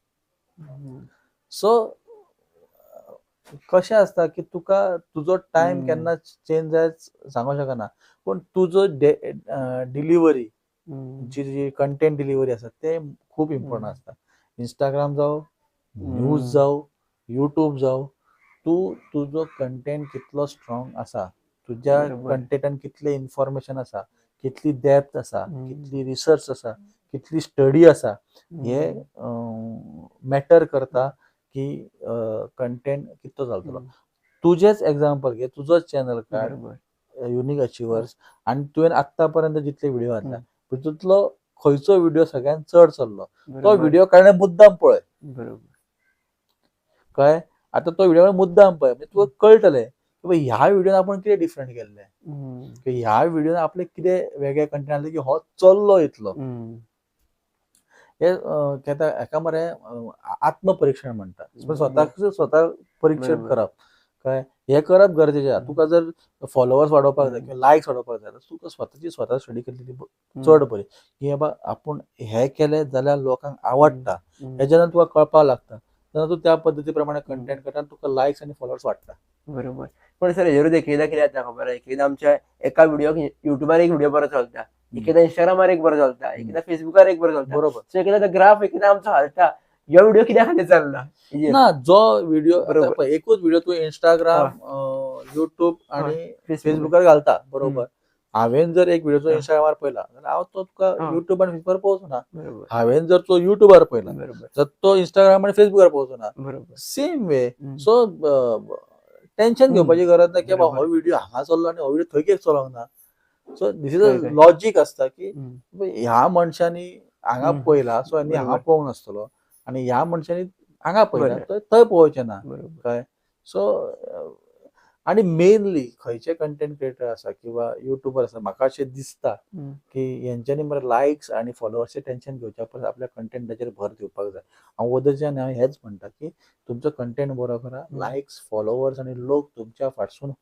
So कशें आसता की तुका तुजो टायम केन्ना चेंज जायत सांगूंक शकना पूण तुजो डिलिव्हरी जी कंटेंट डिलिव्हरी आसा ते खूब इम्पॉर्टंट आसता. इंस्टाग्राम जावं न्यूज जावं युट्यूब जावं तूं तुजो कंटेंट कितलो स्ट्रॉंग आसा, तुज्या कंटेंटान कितले इन्फॉर्मेशन आसा, कितली डेप्थ आसा, कितली रिसर्च आसा, कितली स्टडी आसा हे मॅटर करता की कंटेंट कितलो चलतलो. तुजेच एक्झाम्पल घे, तुजोच चॅनल काड. युनिक अचिव्हर्स आणि तुवें आतापर्यंत जितले व्हिडिओ घातला तितूंतलो खंयचो व्हिडिओ सगळ्यात चड चल्लो तो बरोबर व्हिडिओ काडणे मुद्दाम पळय बरोबर कळ्ळें. आता तो व्हिडिओ मुद्दाम पळय म्हणजे तुका कळटलें की बाबा ह्या व्हिडिओन आपण कितें डिफरंट केल्लें, की ह्या व्हिडिओन आपले कितें वेगळे कंटेंट आसलें की हो चल्लो इतलो. हे हेका मरे आत्मपरीक्षण म्हणटात. स्वता परीक्षण बरोबर. करप कळ्ळें. हे करप गरजेचें आसा. तुका जर फॉलोवर्स वाडोवपाक जाय किंवा लायक्स वाडोवपाक जाय जाल्यार तुका स्वता स्टडी केल्ली चड बरी की बाबा आपूण हे केलें जाल्यार लोकांक आवडटा हे जेन्ना तुका कळपाक लागता तेन्ना तूं त्या पद्दती प्रमाणे कंटेंट करता आनी तुका लायक्स आनी फॉलोवर्स वाडटा. बरोबर. पण सर हेजेरूच एकएकदां कितें जाता खबर आसा, एकएकदां आमच्या एका व्हिडिओक युट्यूबार एक व्हिडिओ बरो चलता, एकएकदां इंस्टाग्रामार एक बरो चलता, एकएकदां फेसबुकार एक बरो चलता. बरोबर सो एकएकदां ग्राफ एकएकदां आमचो हालता. ह्यो व्हिडिओ कित्या खातीर चलना? ना जो व्हिडिओ बरोबर. एकूच व्हिडिओ तूं इंस्टाग्राम युट्यूब आणि फेसबुकार घालता बरोबर. हांवेन जर एक व्हिडिओ इंस्टाग्रामार पळयला जाल्यार हांव तो तुका युट्यूब आनी फेसबुकार पळोवचो ना. हांवेन जर तो युट्यूबार पळयला तर तो इंस्टाग्राम आनी फेसबुकार पळोवचो ना. Same way. सो टेन्शन घेवपाची गरज ना की बाबा हो व्हिडिओ हांगा चल्लो आनी हो व्हिडिओ थंय कित्याक चलोंक ना. So this is a logic आसता की ह्या मनशांनी हांगा पळयला सो हांणी हांगा पळोवंक नासतलो आनी ह्या मनशांनी हांगा पळयला थंय पळोवचें ना कळ्ळें. सो आणि मेनली खंयचे कंटेंट क्रिएटर आसा किंवा युट्यूबर आसा म्हाका अशें दिसता की हेंच्यांनी मरे लायक्स आनी फॉलोवर्सचें टेन्शन घेवच्या परस आपल्या कंटेंटाचेर भर दिवपाक जाय. हांव वदच्यान हांव हेच म्हणटा की तुमचो कंटेंट बरो करा, लायक्स फॉलोवर्स आनी लोक तुमच्या फाटसून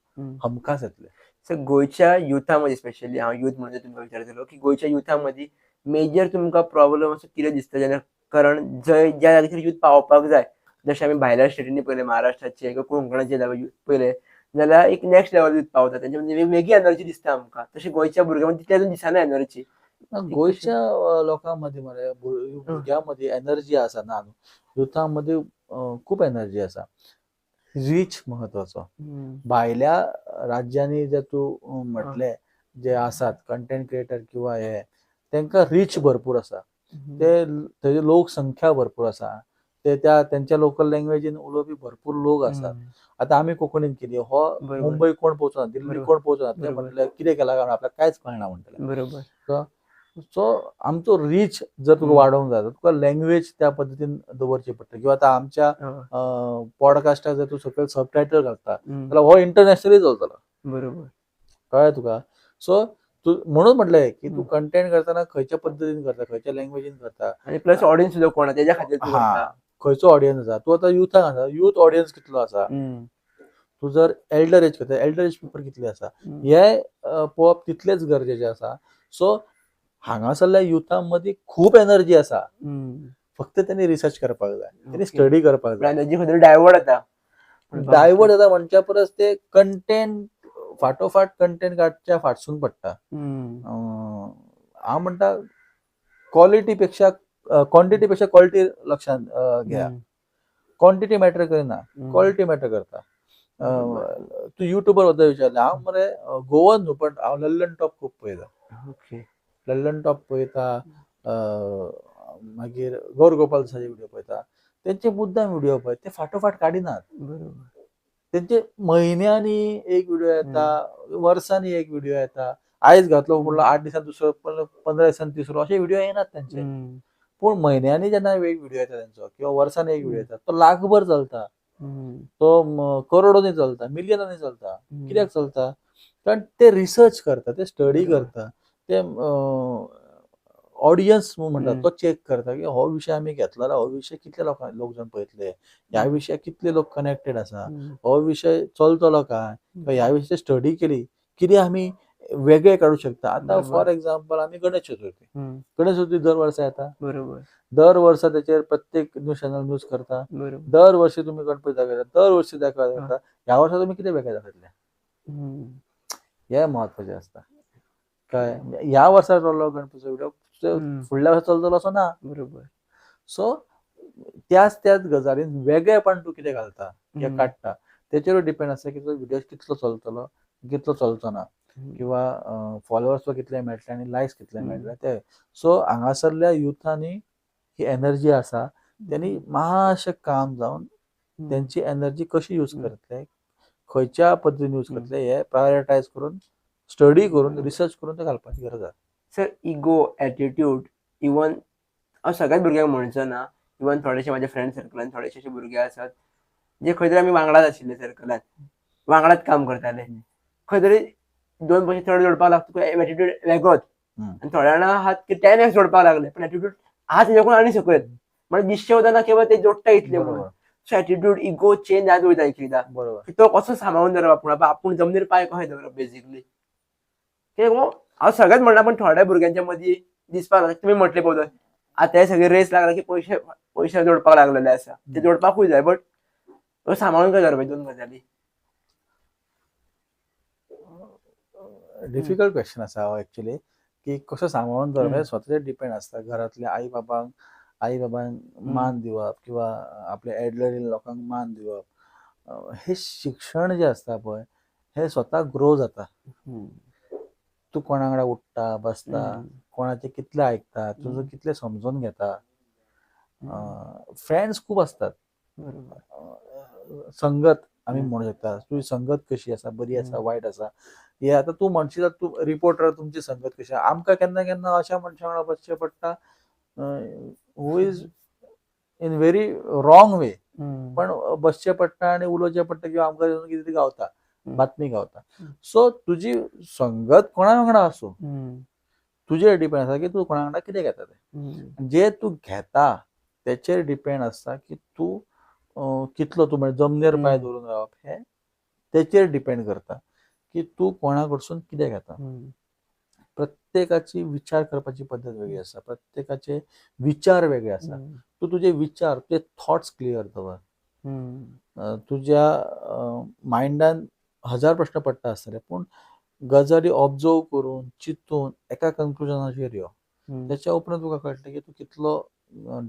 हमखास येतले. सर गोंयच्या युथामध्ये स्पेशली हांव युथ म्हणजे तुमकां विचारतलो की गोंयच्या युथामध्ये मेजर तुमकां प्रॉब्लम असो कितें दिसता जेन्ना कारण जंय ज्या जाग्यार युथ पावपाक जाय जशें आमी भायल्या स्टेटींनी पळयलें महाराष्ट्राचे किंवा कोंकणाचे युथ पळयले जाल्यार एक नेक्स्ट लेवल युथ पावता तेंचे म्हणजे वेगळी एनर्जी दिसता आमकां. तशें गोंयच्या भुरग्यांक तितली अजून दिसना एनर्जी. गोंयच्या लोकांमध्ये मरे भुरग्यांमध्ये एनर्जी आसा ना युथामध्ये खूप एनर्जी आसा. रीच महत्वाचो. भायल्या राज्यांनी जर तूं म्हटलें जे आसात कंटेंट क्रिएटर किंवा हे तांकां रीच भरपूर आसा. ते थंय लोकसंख्या भरपूर आसा. ते तेंच्या लोकल लँग्वेजीन उलोवपी भरपूर लोक आसात. आतां आमी कोंकणीन कितें हो मुंबय कोण पोवचो ना, दिल्ली कोण पोवचो ना, ते म्हटल्यार कितें केलां कारण आपल्याक कांयच कळना म्हणटले. बरोबर. सो आमचो रीच जर तुका वाडोवंक जाय तुका लँग्वेज त्या पद्दतीन दवरची पडटा. किंवा आतां आमच्या पॉडकास्टाक जर तूं सकयल सबटायटल घालता जाल्यार हो इंटरनॅशनली चलतलो. बरोबर. कळ्ळें तुका. सो म्हणून म्हटलें की तूं कंटेंट करतना खंयच्या पद्दतीन करता, खंयच्या लँग्वेजीन करता आनी प्लस ऑडियन्स सुद्दां कोण तेज्या खातीर तूं करता. खंयचो ऑडियन्स आसा. तूं आतां युथाक आसा युथ ऑडियन्स कितलो आसा. तूं जर एल्डर एज करता एल्डर एज पीपल कितले आसा हे पळोवप तितलेच गरजेचें आसा. सो हांगासरल्या युथा मदीं खूब एनर्जी आसा. फक्त त्यांनी रिसर्च करपाक जाय, त्यांनी स्टडी करपाक जाय. एनर्जी खंय डायवर्ट जाता. डायवर्ट जाता म्हणच्या परस ते कंटेंट फाटोफाट कंटेंट काडच्या फाटसून पडटा. हांव म्हणटा क्वॉलिटी पेक्षा क्वॉन्टिटी पेक्षा क्वॉलिटी लक्षांत घ्या. क्वॉन्टिटी मॅटर करिना, क्वॉलिटी मॅटर करता. तूं युट्यूबर बद्दल विचारलें हांव मरे गोवन न्हू पण हांव लल्लन टॉप खूब पळयता. लल्लन टॉप पळयता, मागीर गौर गोपाल देसाईचे व्हिडिओ पळयता. तेंचे मुद्दाम व्हिडिओ पळय ते फाटोफाट काडिनात. तेंचे म्हयन्यांनी एक व्हिडिओ येता, वर्सांनी एक व्हिडिओ येता. आयज घातलो म्हणलो 8 दिसान दुसरो 15 दिसान तिसरो अशे व्हिडिओ येनात तेंचे. पूण म्हयन्यांनी जेन्ना एक व्हिडिओ येता तेंचो किंवा वर्सांनी एक व्हिडिओ येता तो लाखभर चलता. तो करोडोनी चलता, मिलियनांनी चलता. कित्याक चलता? कारण ते रिसर्च करता, ते स्टडी करता, ते ऑडियन्स म्हणटात तो चेक करता की हो विशय आमी घेतलेलो हो विशय कितले लोक जाण पळयतले, ह्या विशयाक कितले लोक कनेक्टेड आसा, हो विशय चलतलो काय, ह्या विशयाची स्टडी केली कितें आमी वेगळे काडूं शकता. आतां फॉर एक्झाम्पल आमी गणेश चतुर्थी दर वर्सा येता. दर वर्सा तेचेर प्रत्येक न्यूज चॅनल न्यूज करता. दर वर्षी तुमी गणपती दाखयता, दर वर्षी दाखयता. ह्या वर्सा तुमी कितें वेगळें दाखयतले हे म्हत्वाचें आसता. कळ्ळें. ह्या वर्सा चल्लो गणपतीचो व्हिडिओ फुडल्या वर्सा चलतलो असो ना. सो त्याच गजालीन वेगळेपण तूं कितें घालता किंवा काडटा तेचेरूय डिपेंड आसता की तो व्हिडिओ कितलो चलतलो कितलो चलचो ना, किंवा फॉलोवर्स कितले मेळटले आनी लायक्स कितले मेळटले ते. सो हांगासरल्या युथांनी ही एनर्जी आसा, त्यांनी मातशें काम जावन त्यांची एनर्जी कशी यूज करतले, खंयच्या पद्दतीन यूज करतले हे प्रायोरिटायज करून स्टडी करून रिसर्च करून ते घालपाची गरज आसा. सर इगो एटिट्यूड इवन हांव सगळ्याच भुरग्यांक म्हणचो ना, इवन थोडेशे माझे फ्रेंड सर्कलान थोडेशे अशे भुरगे आसात जे खंय तरी आमी वांगडाच आशिल्ले सर्कलान, वांगडाच काम करताले. खंय तरी 2 पयशे चड जोडपाक लागता एटिट्यूड वेगळोच. आनी थोड्या जाणां आहात की 10x जोडपाक लागले पूण एटिट्यूड आहा तेच्याकून आनी सकयल. म्हणजे दिश्चें वता ना केवळ ते जोडटा इतले म्हणून. बरोबर सो एटिट्यूड इगो चेंज जायत वयता एक एकदां. बरोबर की तो कसो सांबाळून दवरप आपूण जमनीर पांय कशे दवरप बेसिकली. हांव सगळ्याच म्हणना पण थोड्या भुरग्यांच्या मदीं दिसपाक लागता तुमी म्हटलें पळय आतां हे सगळे रेस लागला की पयशे पयशे जोडपाक लागलेले आसा. ते जोडपाकूय जाय बट सांबाळून कशें दवरप हे दोन गजाली. डिफिकल्ट क्वेश्चन आसा हो एक्चुअली की कसो सांबाळून दवरप हें स्वताचेर डिपेंड आसता. घरांतल्या आई बाबांक मान दिवप किंवा आपल्या एल्डरली लोकांक मान दिवप, हे शिक्षण जें आसता पळय हें स्वता ग्रो जाता. तूं कोणा वांगडा उठ्ठा बसता, कोणाचें कितलें आयकता, तुजो कितलें समजून घेता. फ्रेंड्स खूब आसतात. संगत आमी म्हणूं शकता. तुजी संगत कशी आसा, बरी आसा वायट आसा. हे आतां तूं म्हणशीत तूं रिपोर्टर तुमची संगत कशी आसा. आमकां केन्ना केन्ना अशा मनशां वांगडा बसचें पडटा who is in very wrong way, पण बसचें पडटा आनी उलोवचें पडटा किंवा आमकां कितें तरी गावता, बातमी गावता. सो तुजी संगत कोणा वांगडा आसूं तुजेर डिपेंड आसा की तूं कोणा वांगडा कितें घेता तें. जें तूं घेता तेचेर डिपेंड आसता की तूं कितलो तूं म्हणजे जमनेर पांय दवरून रावप हें तेचेर डिपेंड करता की तूं कोणा कडसून कितें घेता. प्रत्येकाची विचार करपाची पद्दत वेगळी आसा, प्रत्येकाचे विचार वेगळे आसा. तूं तुजे विचार तुजे थॉट्स क्लियर दवर. तुज्या मायंडान 1000 प्रश्न पडटा आसतले पूण गजाली ऑब्जर्व करून चिंतून एका कन्क्लुजनाचेर यो. त्याच्या उपरांत तुका कळटलें की तूं कितलो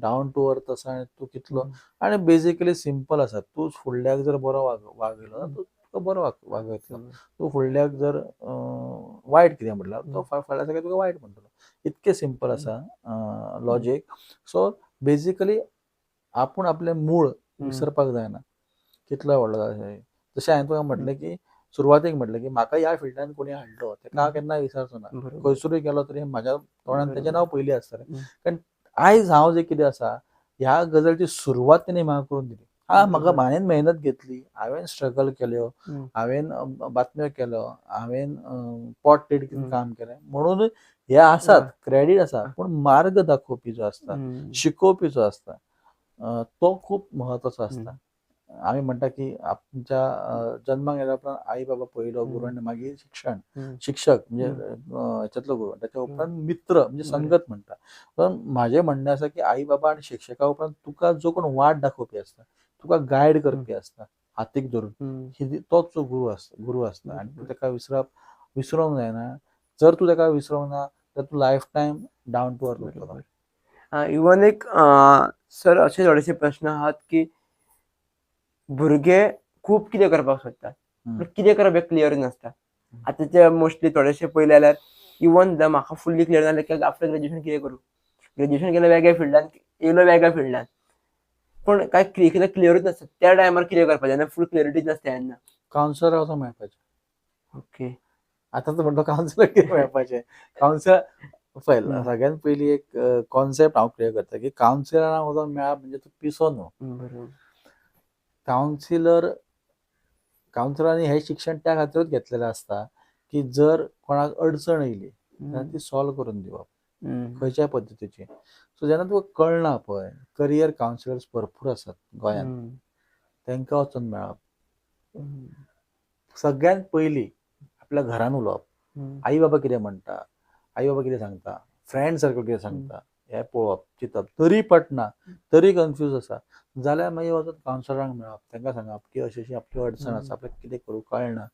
डावन टू अर्थ आसा आनी तूं कितलो आनी बेसिकली सिंपल आसा. तूं फुडल्याक जर बरो वागयलो ना तुका बरो वागयतलो. तूं फुडल्याक जर वायट कितें म्हटल्यार तो फाल्यां सकाळीं तुका वायट म्हणटलो. इतकें सिंपल आसा लॉजीक. सो बेसिकली आपूण आपलें मूळ विसरपाक जायना कितलोय व्हडलो जाला. जशें हांवें तुका म्हटलें की सुरवातेक म्हटलें की म्हाका ह्या फिल्डान कोणी हाडलो तेका हांव केन्ना विसरचो ना. खंयसरूय गेलो तरी म्हाज्या तोंडान तेजें नांव पयलीं आसतलें. कारण आयज हांव जें कितें आसा ह्या गजालीची सुरवात तेणें म्हाका करून दिली. हांवें मेहनत घेतली, हांवें स्ट्रगल केल्यो, हांवें बातम्यो केल्यो, हांवें पोट तिडकीन काम केलें म्हणून हे आसात क्रेडीट आसा. पूण मार्ग दाखोवपी जो आसता, शिकोवपी जो आसता तो खूब म्हत्वाचो आसता. आमी म्हणटा की आमच्या जल्माक येयल्या उपरांत आई बाबा पयलो गुरू आनी मागीर शिक्षक म्हणजे हेच्यातलो गुरू, ताच्या उपरांत मित्र म्हणजे संगत म्हणटा. पण म्हाजें म्हणणें आसा की आई बाबा आनी शिक्षका उपरांत तुका जो कोण वाट दाखोवपी आसता, तुका गायड करपी आसता हातीक धरून, तोच गुरू आसता. आनी तूं ताका विसरोंक जायना. जर तूं ताका विसरोंक ना जाल्यार तूं life time down to earth उरतलो. इवन एक सर असे थोडेशे प्रश्न आहात की भुरगे खूब कितें करपाक सोदतात पूण कितें करप हें क्लियर नासता. आतांचे मोस्टली थोडेशे पयले जाल्यार इवन म्हाका फुल्ली क्लियर जालें की आफ्टर ग्रॅज्युएशन कितें करूं. ग्रॅज्युएशन केलें वेगळ्या फिल्डान, येयलो वेगळ्या फिल्डान, पूण काय कितें क्लियरूच नासता. त्या टायमार कितें करपाचें जेन्ना फूल क्लियरिटीच नासता तेन्ना कावन्सिलर वचोन मेळपाचें. ओके आतां म्हणटा कावन्सिलर कितें मेळपाचें. कावन्सिलर पळय सगळ्यात पयलीं एक कॉन्सेप्ट हांव क्लियर करता की कावन्सिलराक वचोन मेळप म्हणजे तूं पिसो न्हू. कावन्सिलरांनी हें शिक्षण त्या खातीरूच घेतलेलें आसता की जर कोणाक अडचण येयली जाल्यार ती सॉल्व करून दिवप खंयच्याय पद्दतीची. सो जेन्ना तुका कळना पळय, करियर कावन्सिलर्स भरपूर आसात गोंयांत, तांकां वचून मेळप. सगळ्यात पयलीं आपल्या घरान उलोवप. आई बाबा कितें म्हणटा, आई बाबा कितें सांगता, फ्रेंड सर्कल कितें सांगता हें पळोवप, चिंतप. तरी पटना, तरी कन्फ्यूज आसा जाल्यार मागीर वचून कावन्सिलरांक मेळप. तांकां सांगप की अशी अशी आपली अडचण आसा, आपल्याक कितें करूं कळना,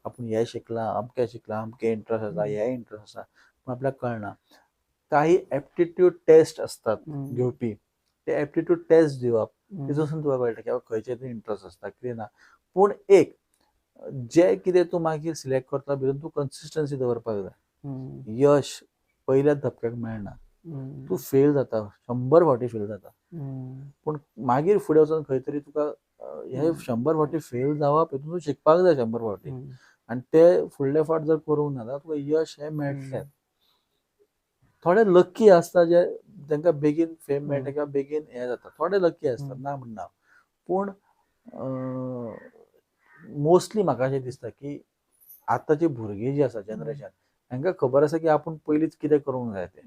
आपूण हें शिकला, अमकें इंट्रस्ट आसा, हें इंट्रस्ट आसा पूण आपल्याक कळना. काही एप्टिट्यूड टेस्ट असतात घेवपी, ते एप्टिट्यूड टेस्ट दिवप. तितूंतसून तुका कळटा की खंयचें तरी इंट्रस्ट आसता कितें ना. पूण एक जें कितें तूं मागीर सिलेक्ट करता भितर तूं कन्सिस्टन्सी दवरपाक जाय. यश पयल्याच धपक्याक मेळना. तूं फेल जाता, 100 फावटी फेल जाता, पूण मागीर फुडें वचून खंय तरी तुका हे 100 फावटी फेल जावप हितून तूं शिकपाक जाय 100 फावटी. आणि ते फुडले फावट जर करूंक ना तुका यश हे मेळटलें. थोडे लकी असता जे तांकां बेगीन फेम मेळटा किंवा बेगीन हे जाता, थोडे लकी असतात ना म्हणना, पूण मोस्टली म्हाका अशें दिसता की आतांची भुरगीं जी आसा जनरेशन तांकां खबर आसा की आपूण पयलींच कितें करूंक जाय तें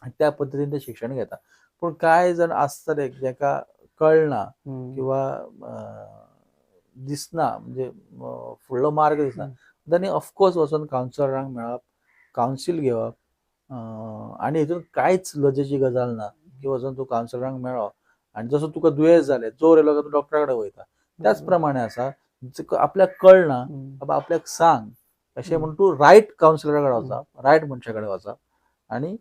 आनी त्या पद्दतीन ते शिक्षण घेता. पूण कांय जाण आसतले जाका कळना किंवा दिसना, म्हणजे फुडलो मार्ग दिसना, तांणी ऑफकोर्स वचून कावन्सिलरांक मेळप, कावन्सील घेवप, आनी हितून कांयच लजेची गजाल ना की वचून तूं कावन्सिलरांक मेळ्ळो आनी जसो तुका दुयेंस जालें जोर येयलो काय तूं डॉक्टरा कडेन वयता. त्याच प्रमाणे आसा, आपल्याक कळना बाबा आपल्याक सांग अशें म्हूण तूं रायट कावन्सिलरा कडेन वचप, रायट मनशा कडेन वचप. आनी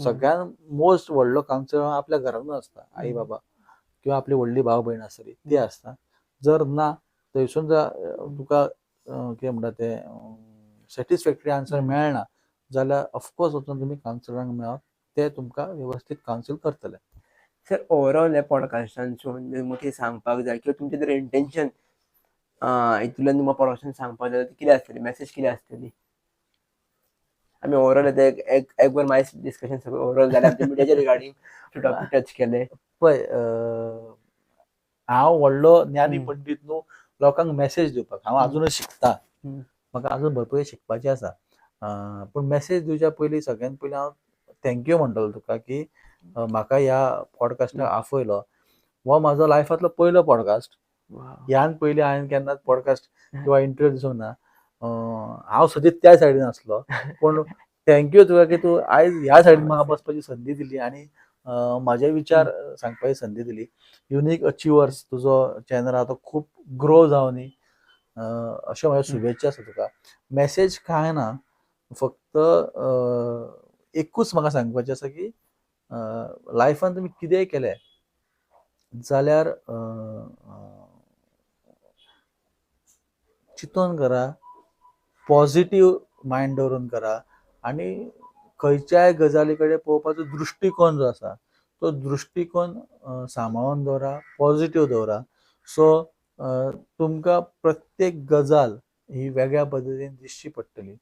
सगळ्यान मोस्ट व्हडलो कावन्सिलर आपल्या घरानूच आसता, आई बाबा किंवा आपली व्हडली भाव भयण आसतली ती आसता. जर ना थंयसून जर तुका कितें म्हणटा ते सॅटिस्फॅक्टरी आन्सर मेळना जाल्यार ऑफकोर्स वचून तुमी कावन्सिलरांक मेळप, ते तुमकां वेवस्थीत कावन्सील करतले. सर ओवरऑल ह्या पॉडकास्टांसून तुमकां कितें सांगपाक जाय किंवा तुमचें जर इंटेन्शन हितूंतल्यान तुमकां पॉडकास्टान सांगपाक जाय ती कितें आसतली, मॅसेज कितें आसतली? आमी ओवरऑल एक वर मायस डिस्कशन सगळें ओवरऑल जालें आमच्या मिडियाच्या रिगार्डींग टॉपीक टच केले. पळय, हांव व्हडलो ज्ञानी पंडीत न्हू लोकांक मॅसेज दिवपाक, हांव अजुनूय शिकता, म्हाका अजून भरपूर शिकपाचें आसा. पूण मॅसेज दिवच्या पयलीं सगळ्यात पयलीं हांव थँक्यू म्हणटलो तुका की म्हाका ह्या पॉडकास्टाक आफयलो. हो म्हाजो लायफांतलो पयलो पॉडकास्ट. ह्यान पयलीं हांवें केन्नाच पॉडकास्ट किंवा इंटरव्यू दिसूंक ना. हांव सदींच त्या सायडीन आसलो, पूण थँक्यू तुका की तूं आयज ह्या सायडीन म्हाका बसपाची संदी दिली आनी म्हाजे विचार सांगपाची संदी दिली. युनिक अचिवर्स तुजो चॅनल आहा तो खूब ग्रो जावनी अश्यो म्हाज्यो शुभेच्छा आसा तुका. मॅसेज कांय ना, फक्त एकूच म्हाका सांगपाचें आसा की लायफान तुमी कितेंय केलें जाल्यार चिंतून करा, पॉझिटिव्ह मायंड दवरून करा आनी खंयच्याय गजाली कडेन पळोवपाचो दृश्टीकोन जो आसा तो दृश्टीकोन सांबाळून दवरा, पॉझिटिव्ह दवरा. सो तुमकां प्रत्येक गजाल ही वेगळ्या पद्दतीन दिसची पडटली.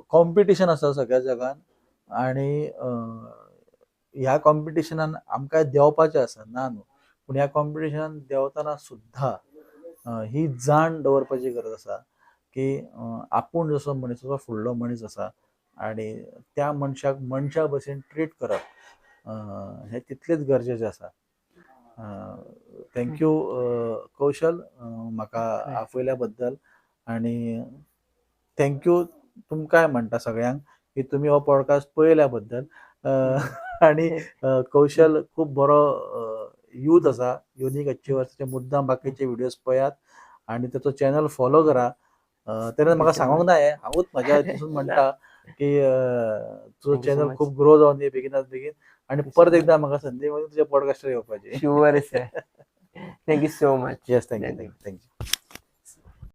कॉम्पिटिशन आसा सगळ्या जगान आनी ह्या कॉम्पिटिशनान आमकां देंवपाचें आसा ना न्हू, पूण ह्या कॉम्पिटिशनान देंवतना सुद्धा ही जाण दवरपाची गरज आसा की आपूण जसो मनीस असो फुडलो मनीस आसा आनी त्या मनशाक मनशा भशेन ट्रीट करप हें तितलेंच गरजेचें आसा. थँक्यू कौशल म्हाका आफयल्या बद्दल आनी थँक्यू तुमकांय म्हणटा सगळ्यांक की तुमी हो पॉडकास्ट पळयल्या बद्दल. आनी कौशल खूब बरो यूथ आसा, युनिक अचिवर्सचे मुद्दाम बाकीचे व्हिडियोज पळयात आनी ताचो चॅनल फॉलो करा. तेणें म्हाका सांगूंक ना हें, हांवूच म्हाज्या हातूंतसून म्हणटा की तुजो चॅनल खूब ग्रो जावन दी बेगिनात बेगीन आनी परत एकदां म्हाका संदी मेळून तुज्या पॉडकास्टार येवपाची. Sure sir. Thank you so much. Yes, thank you.